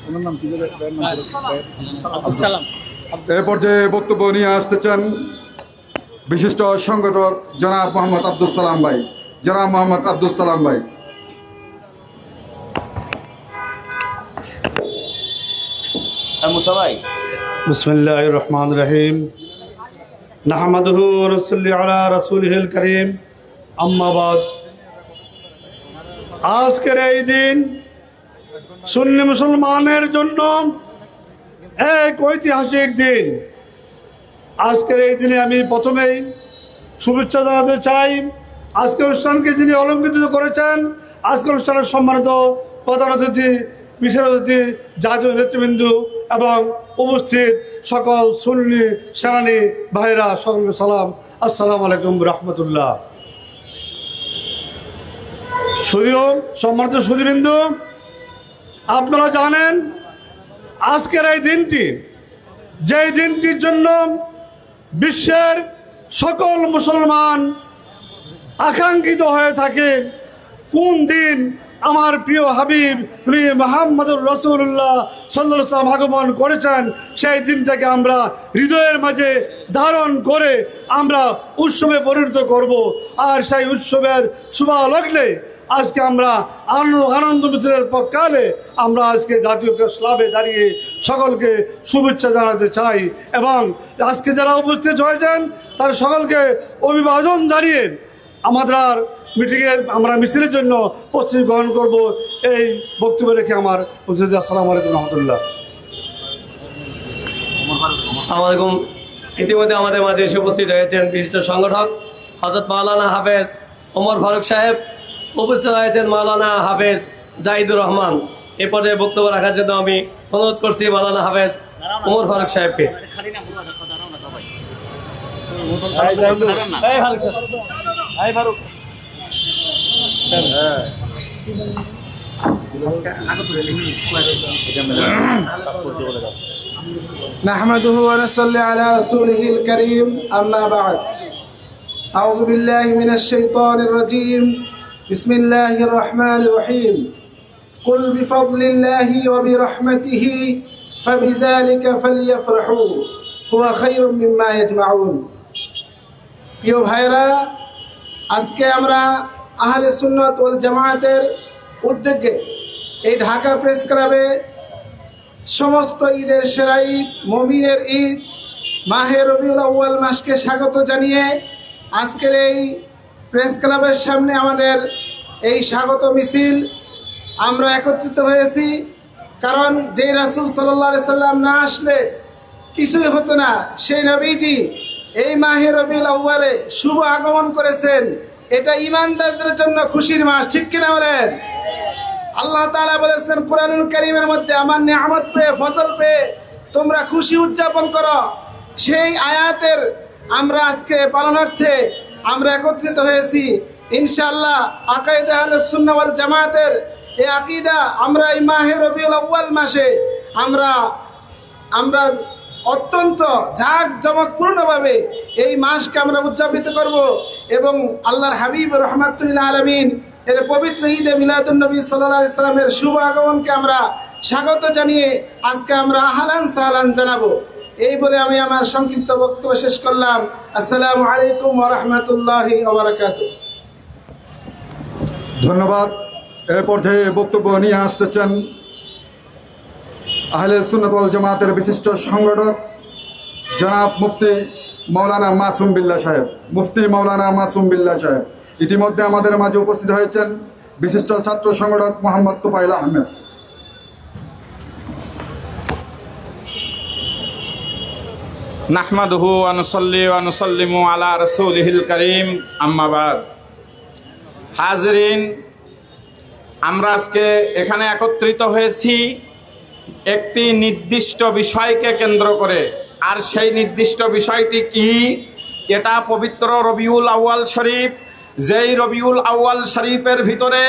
ওনার নাম কি? এ পর্যায়ে বক্তব্য নিয়ে আসতেছেন বিশিষ্ট সংগঠক জনাব মোহাম্মদ আব্দুল সালাম ভাই। জনাব মোহাম্মদ আব্দুল সালাম ভাই। बिस्मिल्लाहिर रहमानिर रहीम नहमदुहु व नसल्ली अला रसूलिहिल करीम अम्मा बाद। আজকের এই দিন সুন্নি মুসলমানের জন্য এক ঐতিহাসিক দিন। আজকের এই দিনে আমি প্রথমেই শুভেচ্ছা জানাতে চাই আজকের অনুষ্ঠানকে যিনি অলঙ্কৃত করেছেন, আজকের অনুষ্ঠানের সম্মানিত প্রধান অতিথি, বিশেষ অতিথি, জাতীয় নেতৃবৃন্দ এবং উপস্থিত সকল সুন্নি সেনানী ভাইরা, সকলকে সালাম, আসসালামু আলাইকুম রহমতুল্লাহ। সম্মানিত সুধীবৃন্দ, আপনারা জানেন আজকের এই দিনটি, যেই দিনটির জন্য বিশ্বের সকল মুসলমান আকাঙ্ক্ষিত হয়ে থাকে, কোন দিন আমার প্রিয় হাবিব মুহাম্মদুর রাসূলুল্লাহ সাল্লাল্লাহু আলাইহি ওয়াসাল্লাম আগমন করেছেন, সেই দিনটাকে আমরা হৃদয়ের মাঝে ধারণ করে আমরা উৎসবে পরিণত করব। আর সেই উৎসবের শুভালগ্নে আজকে আমরা আনন্দ মিছিলের পক্ষকালে আমরা আজকে জাতীয় প্রেস ক্লাবে দাঁড়িয়ে সকলকে শুভেচ্ছা জানাতে চাই এবং আজকে যারা উপস্থিত হয়েছেন তার সকলকে অভিবাদন জানিয়ে আমাদের মিটিংয়ের আমরা মিছিলের জন্য প্রস্তুতি গ্রহণ করব। এই বক্তব্য রেখে আমার আসসালামু আলাইকুম রহমতুল্লাহ। আসসালামু আলাইকুম। ইতিমধ্যে আমাদের মাঝে এসে উপস্থিত হয়েছেন বিশিষ্ট সংগঠক হযরত মাওলানা হাফেজ ওমর ফারুক সাহেব, উপস্থিত হয়েছেন মাওলানা হাফেজ জাহিদুর রহমান। এ পর্যায়ে বক্তব্য রাখার জন্য আমি অনুরোধ করছি মাওলানা হাফেজ ওমর ফারুক সাহেবকে। نحمده ونصلي على رسوله الكريم أما بعد أعوذ بالله من الشيطان الرجيم بسم الله الرحمن الرحيم قل بفضل الله وبرحمته فبذلك فليفرحوا هو خير مما يجمعون। প্রিয় ভাইরা, আজকে আমরা আহলে সুন্নাত ওয়াল জামায়াতের উদ্যোগে এই ঢাকা প্রেস ক্লাবে সমস্ত ঈদের সেরা ঈদ, মুমিনের ঈদ, মাহে রবিউল আউয়াল মাসকে স্বাগত জানিয়ে আজকের এই প্রেস ক্লাবের সামনে আমাদের এই স্বাগত মিছিল আমরা একত্রিত হয়েছি। কারণ যে রাসূল সাল্লাল্লাহু আলাইহি সাল্লাম না আসলে কিছুই হতো না। সেই নবীজি এই মাহে রবিউল আউয়ালে শুভ আগমন করেছেন। এটা ঈমানদারদের জন্য খুশির মাস, ঠিক কিনা বলেন? আল্লাহ তাআলা বলেছেন কোরআনুল কারীমের মধ্যে, আমার নিয়ামত পেয়ে, ফজল পেয়ে তোমরা খুশি উদযাপন করো। সেই আয়াতের আমরা আজকে পালনার্থে আমরা একত্রিত হয়েছি। ইনশাআল্লাহ আকাইদা আহলে সুন্নাহ ওয়াল জামায়াতের এই আকীদা আমরা এই মাহে রবিউল আউয়াল মাসে আমরা অত্যন্ত জাঁকজমকপূর্ণভাবে এই মাসকে আমরা উদযাপিত করব এবং আল্লাহর হাবিব রহমাতুল্লাহ আলামিন এর পবিত্র ঈদে মিলাদুন নবী সাল্লাল্লাহু আলাইহি সাল্লামের শুভ আগমনকে আমরা স্বাগত জানিয়ে আজকে আমরা আহলান সাহলান জানাবো। এই বলে আমি আমার সংক্ষিপ্ত বক্তব্য শেষ করলাম। আসসালামু আলাইকুম ওয়া রাহমাতুল্লাহি ওয়া বারাকাতুহু। ধন্যবাদ। এ পর্যায়ে বক্তব্য নিয়ে আসতেছেন আহলে সুন্নাত ওয়াল জামাতের বিশিষ্ট সংগঠক জনাব মুফতি মাওলানা মাসুম বিল্লাহ সাহেব। মুফতি মাওলানা মাসুম বিল্লাহ সাহেব। ইতিমধ্যে আমাদের মাঝে উপস্থিত হয়েছেন বিশিষ্ট ছাত্র সংগঠক মোহাম্মদ তুফাইল আহমেদ। নাহমাদুহু ওয়া নুসাল্লি ওয়া নুসাল্লিমু আলা রাসূলিহিল কারীম, আম্মা বাদ। হাজরিন, আমরা আজকে এখানে একত্রিত হয়েছি একটি নির্দিষ্ট বিষয়কে কেন্দ্র করে। আর সেই নির্দিষ্ট বিষয়টি কি? এটা পবিত্র রবিউল আউয়াল শরীফ। যেই রবিউল আউয়াল শরীফের ভিতরে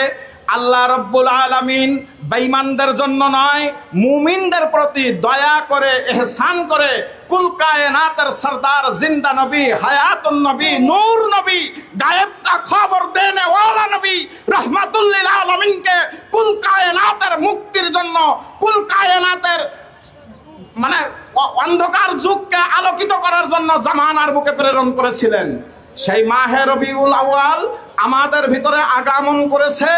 আল্লাহ রব্বুল আলামিন বেঈমানদের জন্য নয়, মুমিনদের প্রতি দয়া করে, ইহসান করে কুল কায়নাতের সরদার, জিন্দা নবী, হায়াতুন নবী, নূর নবী, গায়েব কা খবর দেনে ওয়ালা নবী, রহমাতুল লিল আলামিনকে কুল কায়নাতের মুক্তির জন্য, কুল কায়নাতের মানে অন্ধকার যুগকে আলোকিত করার জন্য জামানার বুকে প্রেরণ করেছিলেন। সেই মাহে রবিউল আউয়াল আমাদের ভিতরে আগমন করেছে।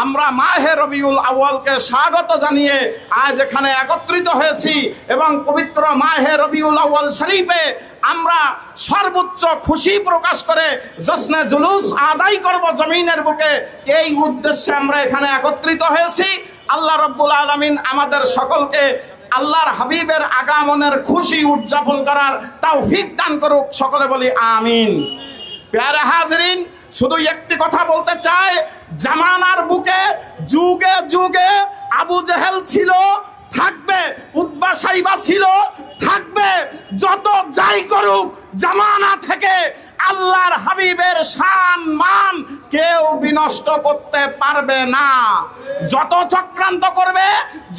আমরা মাহে রবিউল আউয়ালকে স্বাগত জানিয়ে আজ এখানে একত্রিত হয়েছি এবং পবিত্র মাহে রবিউল আউয়াল শরীফে আমরা সর্বোচ্চ খুশি প্রকাশ করে জশ্নে জুলুস আদায় করব জমিনের বুকে। এই উদ্দেশ্যে আমরা এখানে একত্রিত হয়েছি। আল্লাহ রব্বুল আলামিন আমাদের সকলকে আল্লাহর হাবিবের আগমনের খুশি উদযাপন করার তৌফিক দান করুক। সকলে বলি আমিন। প্যারা হাজরিন, শুধু একটি কথা বলতে চাই, জামানার বুকে যুগে যুগে আবু জেহেল ছিল, থাকবে, উতবা সাইবা ছিল, থাকবে। যত যাই করুক, জামানা থেকে আল্লাহর হাবিবের শান মান কেউ বিনষ্ট করতে পারবে না। যত চক্রান্ত করবে,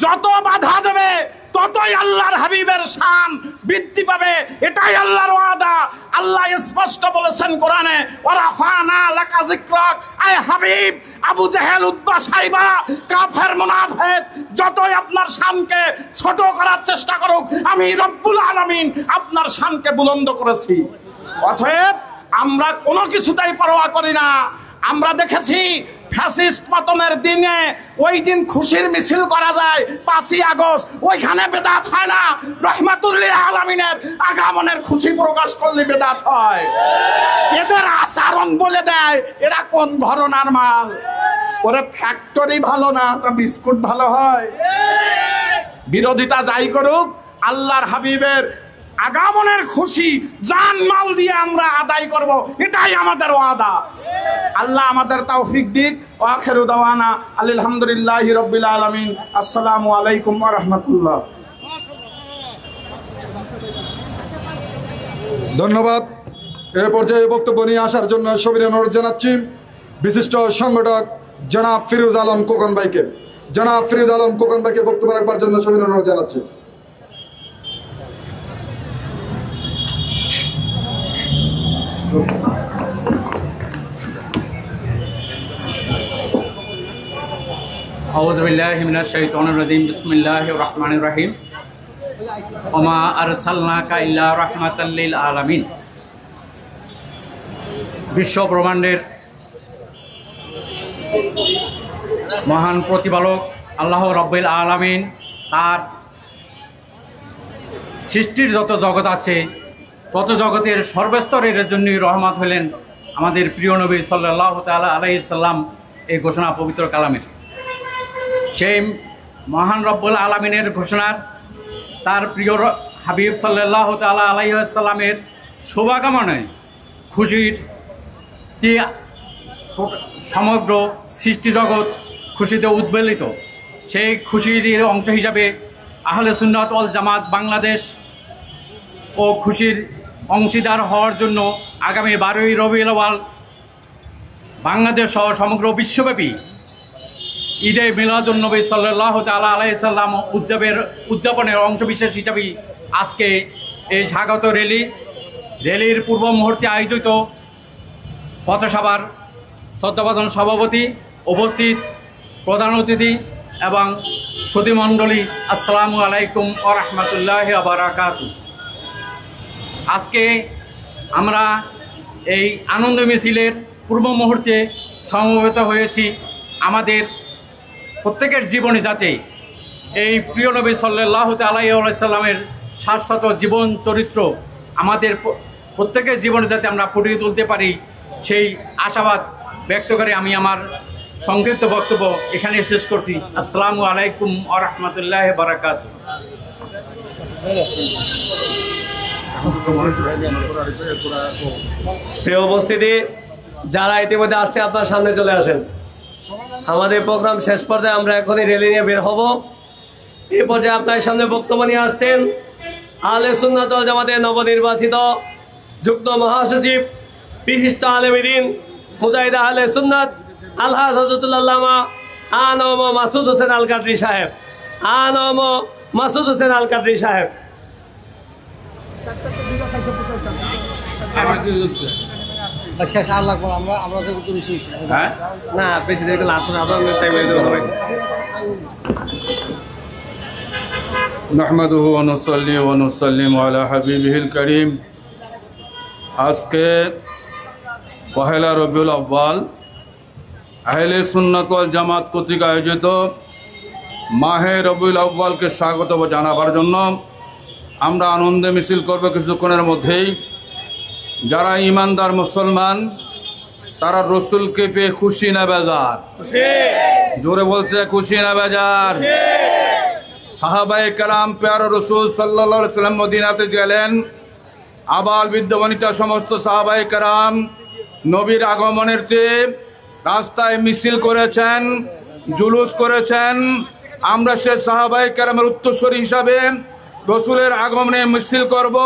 যত বাধা দেবে, ততই আল্লাহর হাবিবের শান বৃদ্ধি পাবে। এটাই আল্লাহর ওয়াদা। আল্লাহ স্পষ্ট বলেছেন কোরআনে, ওয়ারাফানা লাকা যিকরাক। আয় হাবিব, আবু জেহেল, উতবা সাইবা, কাফের মুনাফিক যতই আপনার শানকে ছোট করার চেষ্টা করুক, আমি রব্বুল আলামিন আপনার শানকে বুলন্দ করেছি। অতএব আমরা কোনো কিছুতেই পরোয়া করি না। আমরা দেখেছি ফ্যাসিস্ট পতনের দিনে ওই দিন খুশির মিছিল করা যায়, 5ই আগস্ট, ওইখানে বেদাত হয় না। রহমাতুল লিল আলামিনের আগমনের খুশি প্রকাশ করলে বেদাত হয়। এদের আচরণ বলে দেয় এরা কোন ঘরনার মাল। ওরে ফ্যাক্টরি ভালো না, তা বিস্কুট ভালো হয়। বিরোধিতা যাই করুক, আল্লাহর হাবিবের আগমনের খুশি জান মাল দিয়ে আমরা আদায় করব, এটাই আমাদের ওয়াদা। আল্লাহ আমাদের তৌফিক দিক। আখিরু দাওয়ানা আলহামদুলিল্লাহি রাব্বিল আলামিন। আসসালামু আলাইকুম ওয়া রাহমাতুল্লাহ। ধন্যবাদ। এ পর্যায়ে বক্তব্য নিয়ে আসার জন্য সবিনয় অনুরোধ জানাচ্ছি বিশিষ্ট সংগঠক জনাব ফিরোজ আলম খোকন ভাইকে। জনাব ফিরোজ আলম খোকন ভাইকে বক্তব্য রাখবার জন্য সবিনয় অনুরোধ জানাচ্ছি। আউযু বিল্লাহি মিনাশ শাইতানির রাজিম। বিসমিল্লাহির রহমানির রহিম। ওমা আরসালনাকা ইল্লা রাহমাতাল লিল আলামিন। বিশ্ব ব্রহ্মাণ্ডের মহান প্রতিপালক আল্লাহ রাব্বুল আলামিন তার সৃষ্টির যত জগৎ আছে তত জগতের সর্বস্তরের জন্যই রহমত হলেন আমাদের প্রিয় নবী সাল্লাল্লাহু তাআলা আলাইহি সাল্লাম। এই ঘোষণা পবিত্র কালামের, সেই মহান রব্বুল আলামিনের ঘোষণার তার প্রিয় হাবিব সাল্লাল্লাহু তাআলা আলাইহি সাল্লামের শুভকামনায় খুশির সমগ্র সৃষ্টি জগৎ খুশিতে উদ্বেলিত। সেই খুশির অংশ হিসাবে আহলে সুন্নাত ওয়াল জামাত বাংলাদেশ ও খুশির অংশীদার হওয়ার জন্য আগামী 12ই রবিউল আউয়াল বাংলাদেশ সহ সমগ্র বিশ্বব্যাপী ঈদে মিলাদুন নবী সাল্লাল্লাহু তাআলা আলাইহি সাল্লাম উদযাপনের অংশবিশেষ হিসাবে আজকে এই স্বাগত র্যালির পূর্ব মুহূর্তে আয়োজিত পথসভার শ্রদ্ধাভাজন সভাপতি, উপস্থিত প্রধান অতিথি এবং সুধীমণ্ডলী, আসসালামু আলাইকুম ওয়া রাহমাতুল্লাহি ওয়া বারাকাতুহু। আজকে আমরা এই আনন্দ মিছিলের পূর্ব মুহূর্তে সমবেত হয়েছি আমাদের প্রত্যেকের জীবনে যাতে এই প্রিয় নবী সাল্লাল্লাহু আলাইহি ওয়াসাল্লামের শাশ্বত জীবন চরিত্র আমাদের প্রত্যেকের জীবনে যাতে আমরা ফুটিয়ে তুলতে পারি সেই আশাবাদ ব্যক্ত করে আমি আমার সংক্ষিপ্ত বক্তব্য এখানে শেষ করছি। আসসালামু আলাইকুম ওয়া রাহমাতুল্লাহি ওয়া বারাকাতুহু। প্রিয় উপস্থিতি, যারা ইতিমধ্যে আসছে আপনার সামনে চলে আসেন। আমাদের প্রোগ্রাম শেষ পর্যায়ে আমরা এখনই র্যালি নিয়ে বের হব। এই পর্যায়ে আপনার সামনে বক্তব্য নিয়ে আসছেন আহলে সুন্নাত ওয়াল জামাতের নবনির্বাচিত যুগ্ম মহাসচিব, বিশিষ্ট আলেমে দ্বীন, মুজাহিদ আহলে সুন্নাত আলহাজ হযরতুল আল্লামা আনম মাসুদ হোসেন আল কাদরি সাহেব। আনম মাসুদ হোসেন আল কাদরি সাহেব। না বেশি দেরি করলে আসুন, আপনার টাইমে নাহমাদুহু ওয়া নুসাল্লি ওয়া নুসাল্লিমু আলা হাবিবিহিল কারীম। আজকে পহেলা রবিউল আউয়াল আহলে সুন্নাত ওয়াল জামাত কর্তৃক আয়োজিত মাহে রবিউল আউয়ালকে স্বাগত জানাবার জন্য আমরা আনন্দে মিছিল করব কিছুক্ষণের মধ্যেই। যারা ইমানদার মুসলমান তারা রসুলকে পেয়ে খুশি না বেজার? জোরে বলছে খুশি না বেজার? সাহাবায়ে কেরাম প্যারা রসুল সাল্লাল্লাহু আলাইহি ওয়াসাল্লাম মদিনাতে গেলেন। আবাল বৃদ্ধ বনিতা সমস্ত সাহাবায়ে কেরাম নবীর আগমনেরতে রাস্তায় মিছিল করেছেন, জুলুস করেছেন। আমরা সে সাহাবায়ে কেরামের উত্তরসূরি হিসাবে রসুলের আগমনে মিছিল করব,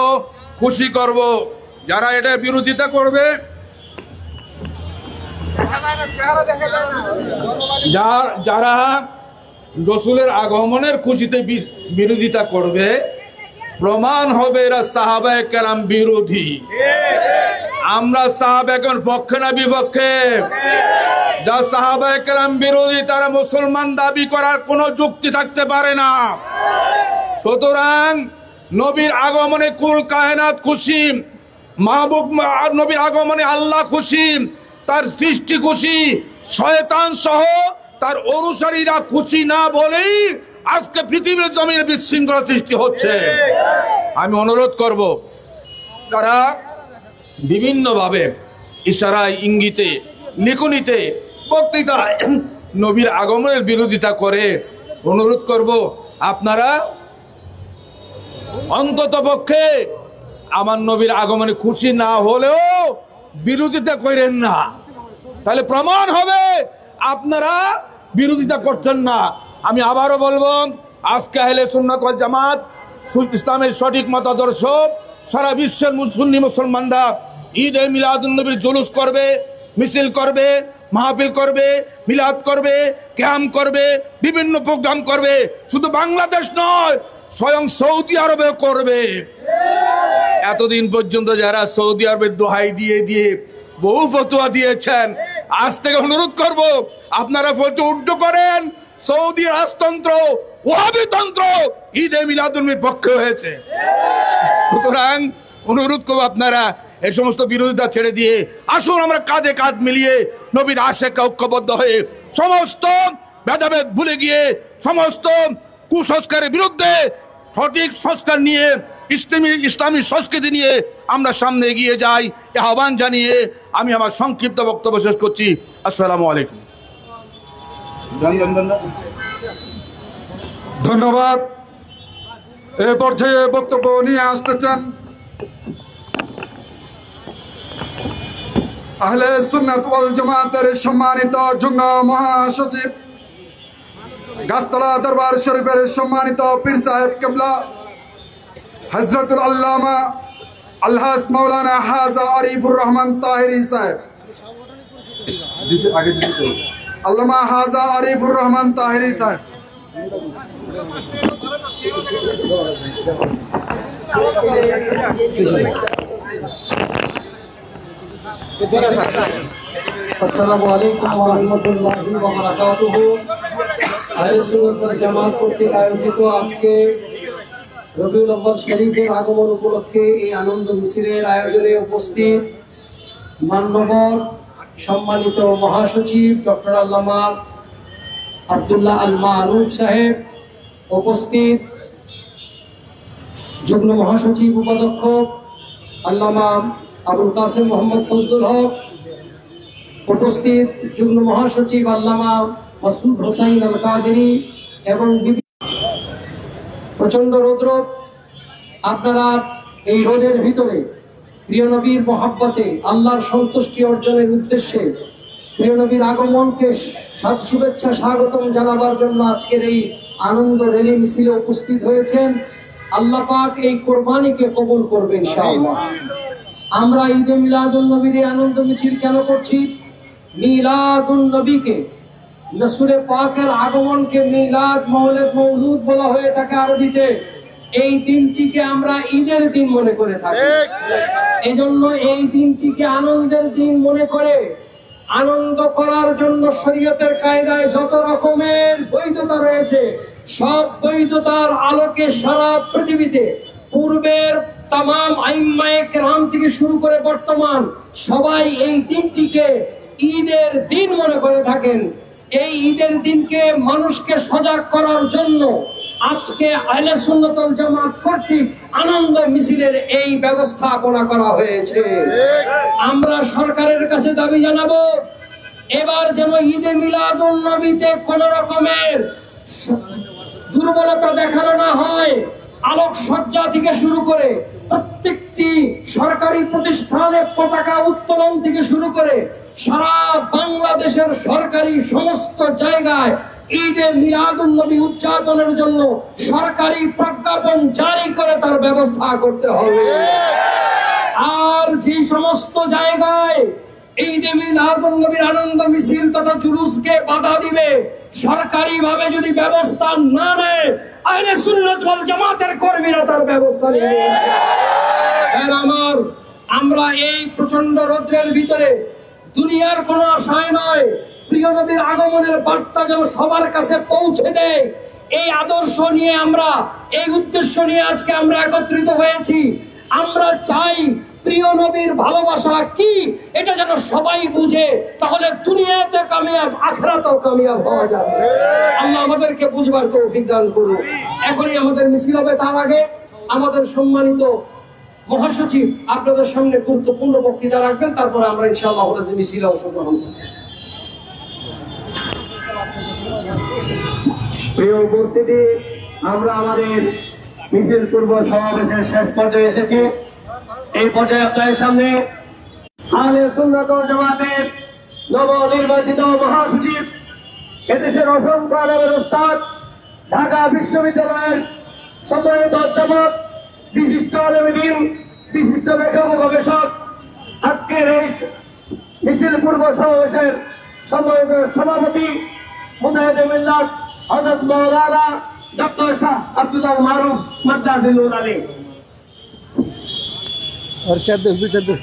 খুশি করব। যারা এটা বিরোধিতা করবে, যারা রসুলের আগমনের খুশিতে বিরোধিতা করবে, প্রমাণ হবে এরা সাহাবায়ে কেরাম বিরোধী। আমরা সাহাবায়ে কেরামের পক্ষে না বিপক্ষে? যা সাহাবায়ে কেরাম বিরোধী তারা মুসলমান দাবি করার কোনো যুক্তি থাকতে পারে না। সুতরাং নবীর আগমনে কুল কায়নাত খুশি, মাহবুব নবীর আগমনে আল্লাহ খুশি, তার সৃষ্টি খুশি, শয়তান সহ তার অনুসারীরা খুশি না বলেই আজকে পৃথিবীর জমিনে বিশৃঙ্খলা সৃষ্টি হচ্ছে। আমি অনুরোধ করব, তারা বিভিন্নভাবে ইশারায়, ইঙ্গিতে, লিখনিতে, বক্তৃতায় নবীর আগমনের বিরোধিতা করে, অনুরোধ করব আপনারা অন্তত পক্ষে আমার নবীর আগমনে খুশি না হলেও বিরোধিতা করেন না। তাহলে প্রমাণ হবে আপনারা বিরোধিতা করছেন না। আমি আবারও বলবো, আজকে আহলে সুন্নাত ওয়াল জামাত ইসলামের সঠিক মতাদর্শ সারা বিশ্বের সুন্নি মুসলমানরা ঈদ এ মিলাদুন নবীর জুলুস করবে, মিছিল করবে, মাহফিল করবে, মিলাদ করবে, ক্যাম্প করবে, বিভিন্ন প্রোগ্রাম করবে। শুধু বাংলাদেশ নয়, স্বয়ং সৌদি আরবে করবে। এতদিন পর্যন্ত যারা সৌদি আরবের দোহাই দিয়ে দিয়ে বহু ফতোয়া দিয়েছেন, আজ থেকে অনুরোধ করব আপনারা ফতোয়া উল্টো করেন। সৌদি রাজতন্ত্র, ওয়াহাবি তন্ত্র ঈদে মিলাদুন নবীর পক্ষে হয়েছে। সুতরাং অনুরোধ করব আপনারা এই সমস্ত বিরোধিতা ছেড়ে দিয়ে আসুন আমরা কাঁধে কাঁধ মিলিয়ে নবীর আশিকে ঐক্যবদ্ধ হয়ে সমস্ত ভেদাভেদ ভুলে গিয়ে সমস্ত কুসংস্কারের বিরুদ্ধে সঠিক সংস্কার নিয়ে ইসলামী সংস্কৃতি নিয়ে আমরা সামনে এগিয়ে যাই। এ আহ্বান জানিয়ে আমি আমার সংক্ষিপ্ত বক্তব্য শেষ করছি। আসসালামু আলাইকুম। ধন্যবাদ। এ পর্যায়ে বক্তব্য নিয়ে আসতেছেন আহলে সুন্নাত ওয়াল জামাতের সম্মানিত যুগ্ম মহাসচিব, গাছতলা দরবার শরীফের সম্মানিত পীর সাহেব কেবলা হযরতুল আল্লামা আলহাজ মাওলানা হাজা আরিফুর রহমান তাহিরি সাহেব, আল্লামা হাজা আরিফুর রহমান তাহিরি সাহেব। আসসালামু আলাইকুম ওয়া রাহমাতুল্লাহি ওয়া বারাকাতুহু। আহলে সুন্নাত ওয়াল জামাত কর্তৃক আয়োজিত আজকে রবিউল আউয়াল শরীফের আগমন উপলক্ষে এই আনন্দ মিছিলের আয়োজনে উপস্থিত মাননীয় সম্মানিত মহাসচিব ডক্টর আল্লামা আব্দুল্লাহ আল মারুফ সাহেব, উপস্থিত যুগ্ম মহাসচিব উপাধ্যক্ষ আল্লামা আবুল কাসেম মোহাম্মদ ফজলুল হক, উপস্থিত যুগ্ম মহাসচিব আল্লামা মাসুদ হোসাইন আল কাদেরী এবং প্রচন্ড রৌদ্র, আপনারা এই রোদের ভিতরে প্রিয় নবীর মহাব্বতে আল্লাহর সন্তুষ্টি অর্জনের উদ্দেশ্যে প্রিয় নবীর আগমনকে শুভেচ্ছা স্বাগতম জানাবার জন্য আজকের এই আনন্দ র্যালি মিছিলে উপস্থিত হয়েছেন। আল্লাহ পাক এই কোরবানিকে কবুল করবেন ইনশাআল্লাহ। আমরা ঈদে মিলাদুন নবীর আনন্দ মিছিল কেন করছি? মিলাদুন নবীকে, রাসূলে পাকের আগমনকে মিলাদ, মাওলিদ, মওলুদ বলা হয়ে থাকে আরবিতে। এই দিনটিকে আমরা ঈদের দিন মনে করে থাকি। এজন্য এই দিনটিকে আনন্দের দিন মনে করে আনন্দ করার জন্য শরীয়তের কায়দায় যত রকমের বৈধতা রয়েছে, সব বৈধতার আলোকে সারা পৃথিবীতে পূর্বের তামাম আইম্মায়ে কেরাম থেকে শুরু করে বর্তমান সবাই এই দিনটিকে ঈদের দিন মনে করে থাকেন। এই ঈদের দিনকে মানুষকে সজাগ করার জন্য আজকে আহলে সুন্নাত ওয়াল জামাত কর্তৃক আনন্দ মিছিলের এই ব্যবস্থাপনা করা হয়েছে। আমরা সরকারের কাছে দাবি জানাবো, এবার যেন ঈদে মিলাদুন নবীতে কোন রকমের দুর্বলতা দেখানো না হয়। আলোকসজ্জা থেকে শুরু করে প্রত্যেকটি সরকারি প্রতিষ্ঠানে পতাকা উত্তোলন থেকে শুরু করে সারা বাংলাদেশের সরকারি সমস্ত জায়গায় ঈদে মিলাদুন নবী উদযাপনের জন্য সরকারি প্রজ্ঞাপন জারি করে তার ব্যবস্থা করতে হবে। আর যে সমস্ত জায়গায় ঈদে মিলাদুন নবীর আনন্দ মিছিল তথা জুলুসকে বাধা দিবে, সরকারি ভাবে যদি ব্যবস্থা না নেয়, আহলে সুন্নাত ওয়াল জামাতের কর্মীরা তার ব্যবস্থা নেবে। আমরা এই প্রচন্ড রৌদ্রের ভিতরে দুনিয়ার কোন আশায় নয়, প্রিয় নবীর আগমনের বার্তা যেন সবার কাছে পৌঁছে দেয়, এই আদর্শ নিয়ে আমরা, এই উদ্দেশ্য নিয়ে আজকে আমরা একত্রিত হয়েছি। আমরা চাই প্রিয় নবীর ভালোবাসা কি এটা যেন সবাই বুঝে, তাহলে দুনিয়াতে কামিয়াব, আখিরাতেও কামিয়াব হওয়া যাবে। আল্লাহ আমাদেরকে বুঝবার তৌফিক দান করুন। এখনই আমাদের মিছিল হবে, তার আগে আমাদের সম্মানিত মহাসচিব আপনাদের সামনে গুরুত্বপূর্ণ বক্তৃতা রাখবেন, তারপরে আমরা ইনশাআল্লাহ মিছিলে অংশগ্রহণ করব। প্রিয় উপস্থিতি, আমরা আমাদের মিছিল পূর্ব সমাবেশের শেষ পর্যায়ে এসেছি। এই পর্যায়ে আপনাদের সামনে আহলে সুন্নাত ওয়াল জামাতের নবনির্বাচিত মহাসচিব, এদেশের অসংখ্য আলেমের উস্তাদ, ঢাকা বিশ্ববিদ্যালয়ের সম্মানিত অধ্যাপক, বিশিষ্ট আলেম দ্বীন, বিশিষ্ট লেখক ও গবেষক, আজকের এই মিছিল পূর্ব সমাবেশের সম্মানিত সভাপতি মুজাহিদে মিল্লাত হযরত মাওলানা ডক্টর শাহ আব্দুল্লাহ মারুফ মাদ্দাজিলুল আলী। और चद्दर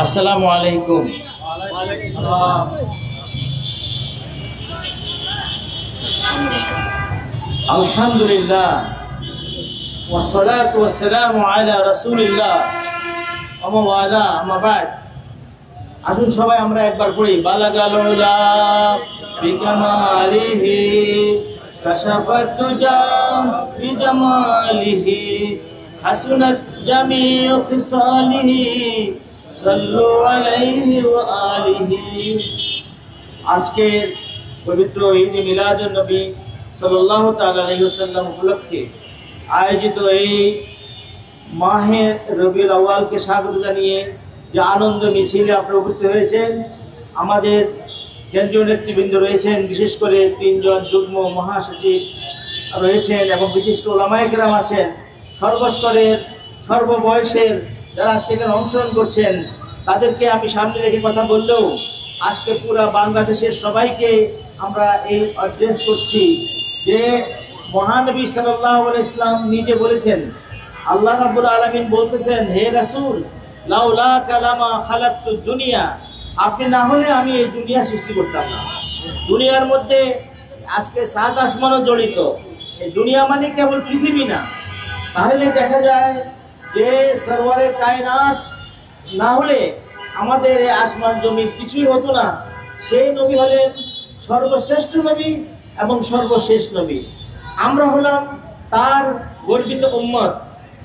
আসসালামু আলাইকুম। আলহামদুলিল্লাহ ওয়াসসালাতু ওয়াসসালামু আলা রাসূলিল্লাহ ওয়া ওয়ালা, আম্মা বাদ। আসুন সবাই আমরা একবার পড়ি, বালাগাল উলা বিকামালিহি কাশাফাত তুজা বিজামালিহি হাসনাত জামিউ খিসালিহি সাল্লু আলাইহি ওয়া আলিহি। আজকের পবিত্র ঈদ মিলাদুন নবী সাল্লাল্লাহু তাআলা আলাইহি ওয়াসাল্লাম উপলক্ষে আয়োজিত এই মাহে রবিউল আউয়ালকে স্বাগত জানিয়ে যে আনন্দ মিছিলে আপনারা উপস্থিত হয়েছেন, আমাদের কেন্দ্রীয় নেতৃবৃন্দ রয়েছেন, বিশেষ করে 3 জন যুগ্ম মহাসচিব রয়েছেন এবং বিশিষ্ট ওলামায়ে কেরাম আছেন, সর্বস্তরের সর্ববয়সের যারা আজকে এখানে অংশগ্রহণ করছেন তাদেরকে আমি সামনে রেখে কথা বললেও আজকে পুরো বাংলাদেশের সবাইকে আমরা এই অ্যাড্রেস করছি যে মহানবী সাল্লাল্লাহু আলাইহি ওয়াসাল্লাম নিজে বলেছেন, আল্লাহ রাব্বুল আলামিন বলতেছেন, হে রাসূল লাউলা কালামা খালাকতুদ দুনিয়া, আপনি না হলে আমি এই দুনিয়া সৃষ্টি করতাম না। দুনিয়ার মধ্যে আজকে 7 আসমানও জড়িত, এই দুনিয়া মানে কেবল পৃথিবী না। তাহলে দেখা যায় যে সরওয়ারে কায়নাত না হলে আমাদের এই আসমান জমি কিছুই হতো না। সেই নবী হলেন সর্বশ্রেষ্ঠ নবী এবং সর্বশেষ নবী। আমরা হলাম তার গর্বিত উম্মত।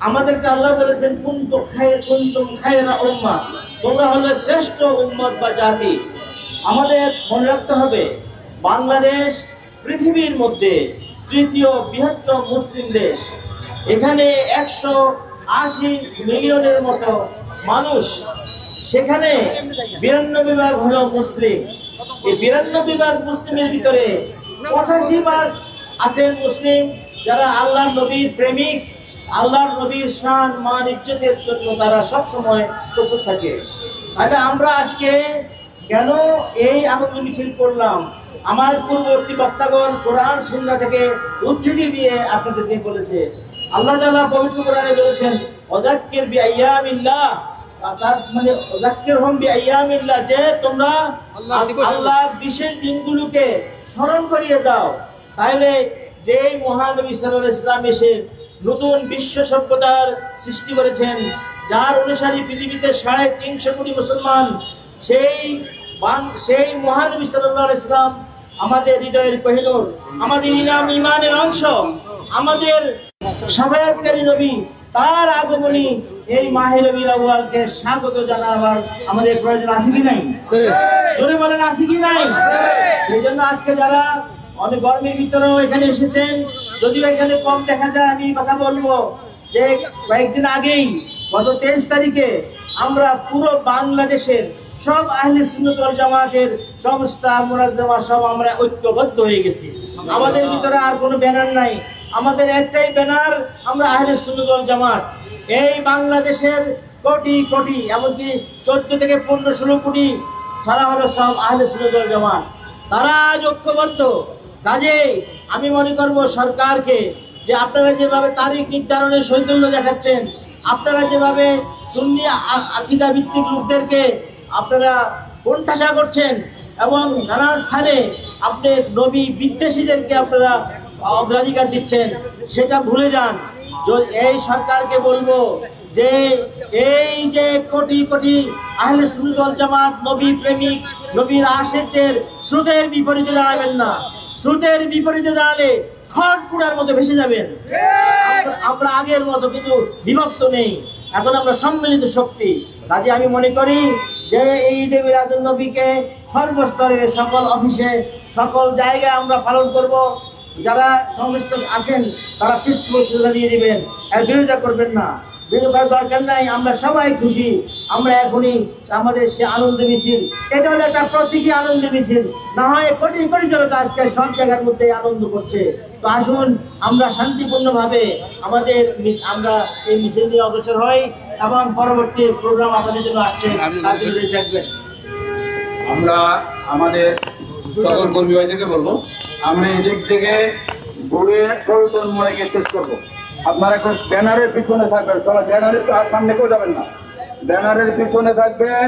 আমাদেরকে আল্লাহ বলেছেন কুনতুম খায়রা উম্মাহ, তোমরা হলো শ্রেষ্ঠ উম্মত বা জাতি। আমাদের মনে রাখতে হবে বাংলাদেশ পৃথিবীর মধ্যে তৃতীয় বৃহত্তম মুসলিম দেশ। এখানে 180 মিলিয়নের মতো মানুষ, সেখানে 92 ভাগ হলো মুসলিম। এই 92 ভাগ মুসলিমের ভিতরে 85 ভাগ আছেন মুসলিম যারা আল্লাহর নবীর প্রেমিক, আল্লাহর নবীর শান মান ইজ্জতের জন্য তারা সব সময় প্রস্তুত থাকে। তাহলে আমরা আজকে কেন এই আনন্দ মিছিল করলাম? আমার পূর্ববর্তী বক্তাগণ কোরআন সুন্নাহ থেকে উদ্ধৃতি দিয়ে আপনাদেরকে বলেছে। আল্লাহ তাআলা পবিত্র কোরআনে বলেছেন ওয়াযাক্কির বিআইয়ামিল্লাহ, তার মানে ওয়াযাক্কিরহুম বিআইয়ামিল্লাহ, যে তোমরা আল্লাহর বিশেষ দিনগুলোকে স্মরণ করিয়ে দাও। তাহলে যে মহানবী সাল্লাল্লাহু আলাইহি ওয়াসাল্লাম এসে নতুন বিশ্ব সভ্যতার সৃষ্টি করেছেন, যার অনুসারী পৃথিবীতে 350 কোটি মুসলমান, সেই মহানবী সাল্লাল্লাহু আলাইহি ওয়াসাল্লাম আমাদের হৃদয়ের কোহিনূর, আমাদের ইমানের অংশ, আমাদের শাফায়াতকারী নবী, তার আগমনী এই মাহে রবিউল আউয়ালকে স্বাগত জানাবার আমাদের প্রয়োজন আছে কি নাই? জোরে বলেন আছে কি নাই? এই জন্য আজকে যারা অনেক গরমের ভিতরেও এখানে এসেছেন, যদিও এখানে কম দেখা যায়, আমি কথা বলবো যে কয়েকদিন আগেই গত 23 তারিখে আমরা পুরো বাংলাদেশের সব আহলে সুন্নাত ওয়াল জামাতের সংস্থা মুনাজ্জামা সব আমরা ঐক্যবদ্ধ হয়ে গেছি। আমাদের ভিতরে আর কোনো ব্যানার নাই, আমাদের একটাই ব্যানার, আমরা আহলে সুন্নাত ওয়াল জামাত। এই বাংলাদেশের কোটি কোটি, এমনকি 14 থেকে 15-16 কোটি ছাড়া হলো সব আহলে সুন্নাত ওয়াল জামাত, তারা আজ ঐক্যবদ্ধ। কাজেই আমি মনে করব সরকারকে যে আপনারা যেভাবে তারিখ নির্ধারণে শৈথল্য দেখাচ্ছেন, আপনারা যেভাবে সুন্নি আকীদা ভিত্তিক লোকদেরকে আপনারা কোণঠাসা করছেন এবং নানা স্থানে আপনি নবী বিদ্বেষীদেরকে আপনারা অগ্রাধিকার দিচ্ছেন, সেটা ভুলে যান। এই সরকারকে বলবো যে এই যে কোটি কোটি আহলে সুন্নাত ওয়াল জামাত নবী প্রেমিক, নবীর আশিকদের স্রোতের বিপরীতে দাঁড়াবেন না। স্রোতের বিপরীতে দাঁড়ালে খড়কুড়ার মতো ভেসে যাবেন। আমরা আগের মতো কিন্তু বিভক্ত নেই, এখন আমরা সম্মিলিত শক্তি। কাজে আমি মনে করি যে এই ঈদে মিলাদুন নবীকে সর্বস্তরে, সকল অফিসে, সকল জায়গায় আমরা পালন করব। যারা সংশ্লিষ্ট আছেন তারা পৃষ্ঠপোষকতা দিয়ে দিবেন, এর বিরোধিতা করবেন না, বিরোধিতা করার দরকার নাই। আমরা সবাই খুশি, আমরা এখনই আমাদের সে আনন্দ মিছিল, এটা হলো একটা প্রতীকী আনন্দ মিছিল। না হয় কোটি কোটি জনতা আজকে সব জায়গার মধ্যে আনন্দ করছে। তো আসুন আমরা শান্তিপূর্ণভাবে আমরা এই মিছিল নিয়ে অগ্রসর হই এবং পরবর্তী প্রোগ্রাম আপনাদের জন্য আসছে, তার জন্য দেখবেন। আমরা আমাদের সকল কর্মী ভাইদেরকে বলবো আমরা এদিক থেকে ঘুরে পল্টন মোড়ে গিয়ে শেষ করবো। আপনারা এখন ব্যানারের পিছনে থাকবেন, সবাই ব্যানারের সামনে কেউ যাবেন না, ব্যানারের পিছনে থাকবেন।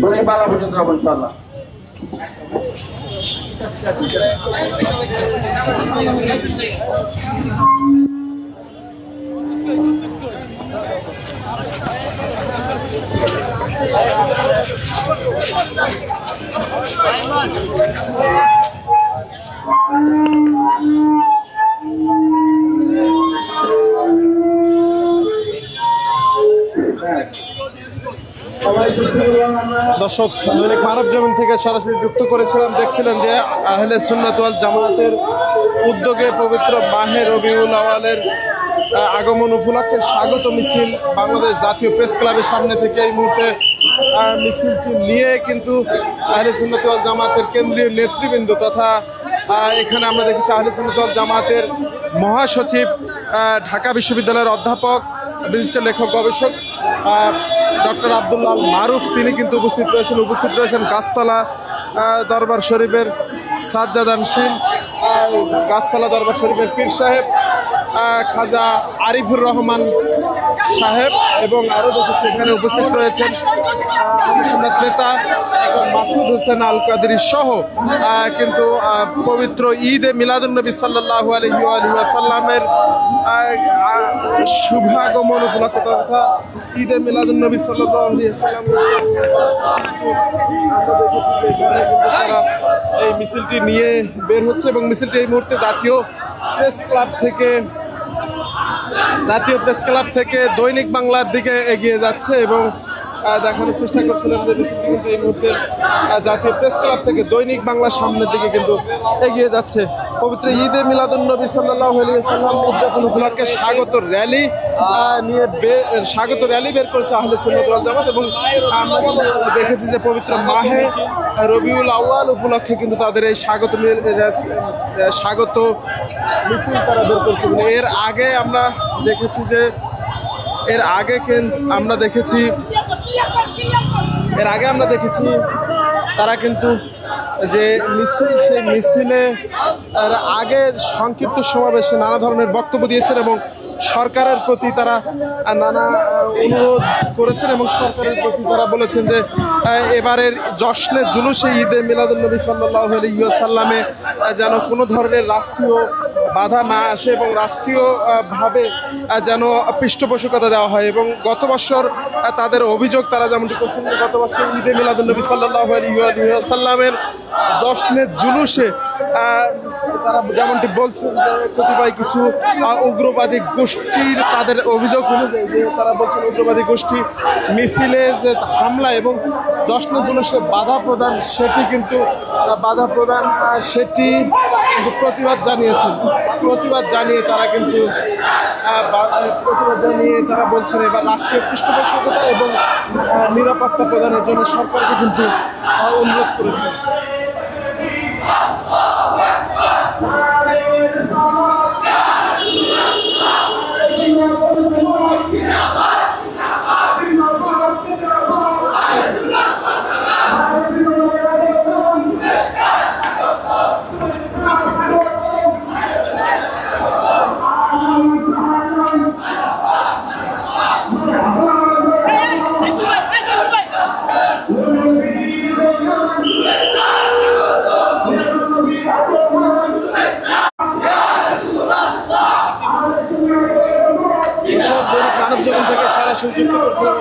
দড়িপালা পর্যন্ত যাবো ইনশাআল্লাহ। দর্শক, দৈনিক মানব জমিন থেকে সরাসরি যুক্ত করেছিলাম, দেখছিলেন যে আহলে সুন্নাত ওয়াল জামাতের উদ্যোগে পবিত্র মাহে রবিউল আউয়ালের আগমন উপলক্ষে স্বাগত মিছিল বাংলাদেশ জাতীয় প্রেস ক্লাবের সামনে থেকে এই মুহূর্তে মিছিলটি নিয়ে কিন্তু আহলে সুন্নাত ওয়াল জামাতের কেন্দ্রীয় নেতৃবৃন্দ তথা এখানে আমরা দেখেছি আহলে সুন্নাত ওয়াল জামাতের মহাসচিব, ঢাকা বিশ্ববিদ্যালয়ের অধ্যাপক, বিশিষ্ট লেখক গবেষক ডক্টর আব্দুল্লাহ আল মারুফ, তিনি কিন্তু উপস্থিত রয়েছেন গাছতলা দরবার শরীফের সাজ্জাদানশীল, গাছতলা দরবার শরীফের পীর সাহেব খাজা আরিফুর রহমান সাহেব এবং আরও দেখেছি এখানে উপস্থিত রয়েছেন সুন্নাত নেতা মাসুদ হোসেন আল কাদেরী সহ কিন্তু পবিত্র ঈদে মিলাদুন নবী সাল্লাল্লাহু আলাইহি ওয়া সাল্লামের শুভাগমন উপলক্ষে তথা ঈদে মিলাদুন্নবী সাল্লাল্লাহু আলাইহি ওয়াসাল্লাম তারা এই মিছিলটি নিয়ে বের হচ্ছে এবং মিছিলটি এই মুহূর্তে জাতীয় প্রেস ক্লাব থেকে দৈনিক বাংলার দিকে এগিয়ে যাচ্ছে এবং দেখানোর চেষ্টা করছিলেন যে মিছিলটি কিন্তু এই মুহূর্তে জাতীয় প্রেস ক্লাব থেকে দৈনিক বাংলার সামনের দিকে কিন্তু এগিয়ে যাচ্ছে। পবিত্র ঈদে মিলাদুন্নবী সাল্লাল্লাহু আলাইহি ওয়াসাল্লাম উদযাপন উপলক্ষে স্বাগত র্যালি বের করেছে আহলে সুন্নাত ওয়াল জামাত এবং আমরা দেখেছি যে পবিত্র মাহে রবিউল আউয়াল উপলক্ষে কিন্তু তাদের এই স্বাগত মিছিল তারা বের করেছে। এর আগে আমরা দেখেছি তারা কিন্তু যে সেই মিছিলে আগে সংক্ষিপ্ত সমাবেশে নানা ধরনের বক্তব্য দিয়েছেন এবং সরকারের প্রতি তারা নানা অনুরোধ করেছেন এবং সরকারের প্রতি তারা বলেছেন যে এবারের জশ্নে জুলুসে ঈদে মিলাদুন্নবী সাল্লাল্লাহু আলাইহি ওয়াসাল্লামে যেন কোনো ধরনের রাষ্ট্রীয় বাধা না আসে এবং রাষ্ট্রীয়ভাবে যেন পৃষ্ঠপোষকতা দেওয়া হয়। এবং গত বছর তাদের অভিযোগ তারা যেমনটি করছেন যে গত বছর ঈদে মিলাদুন্নবী সাল্লাল্লাহু আলাইহি ওয়াসাল্লামের জশ্নে জুলুসে তারা যেমনটি বলছেন যে কতিপয় কিছু উগ্রবাদী গোষ্ঠীর তাদের অভিযোগ অনুযায়ী যে তারা বলছেন উগ্রবাদী গোষ্ঠী মিছিলে যে হামলা এবং জশ্নে জুলুসে বাধা প্রদান সেটি কিন্তু প্রতিবাদ জানিয়ে তারা বলছেন এবার রাষ্ট্রীয় পৃষ্ঠপোষকতা এবং নিরাপত্তা প্রদানের জন্য সরকারকে কিন্তু অনুরোধ করেছেন। মানবজীবন থেকে সরাসরি যুক্ত করছিলাম।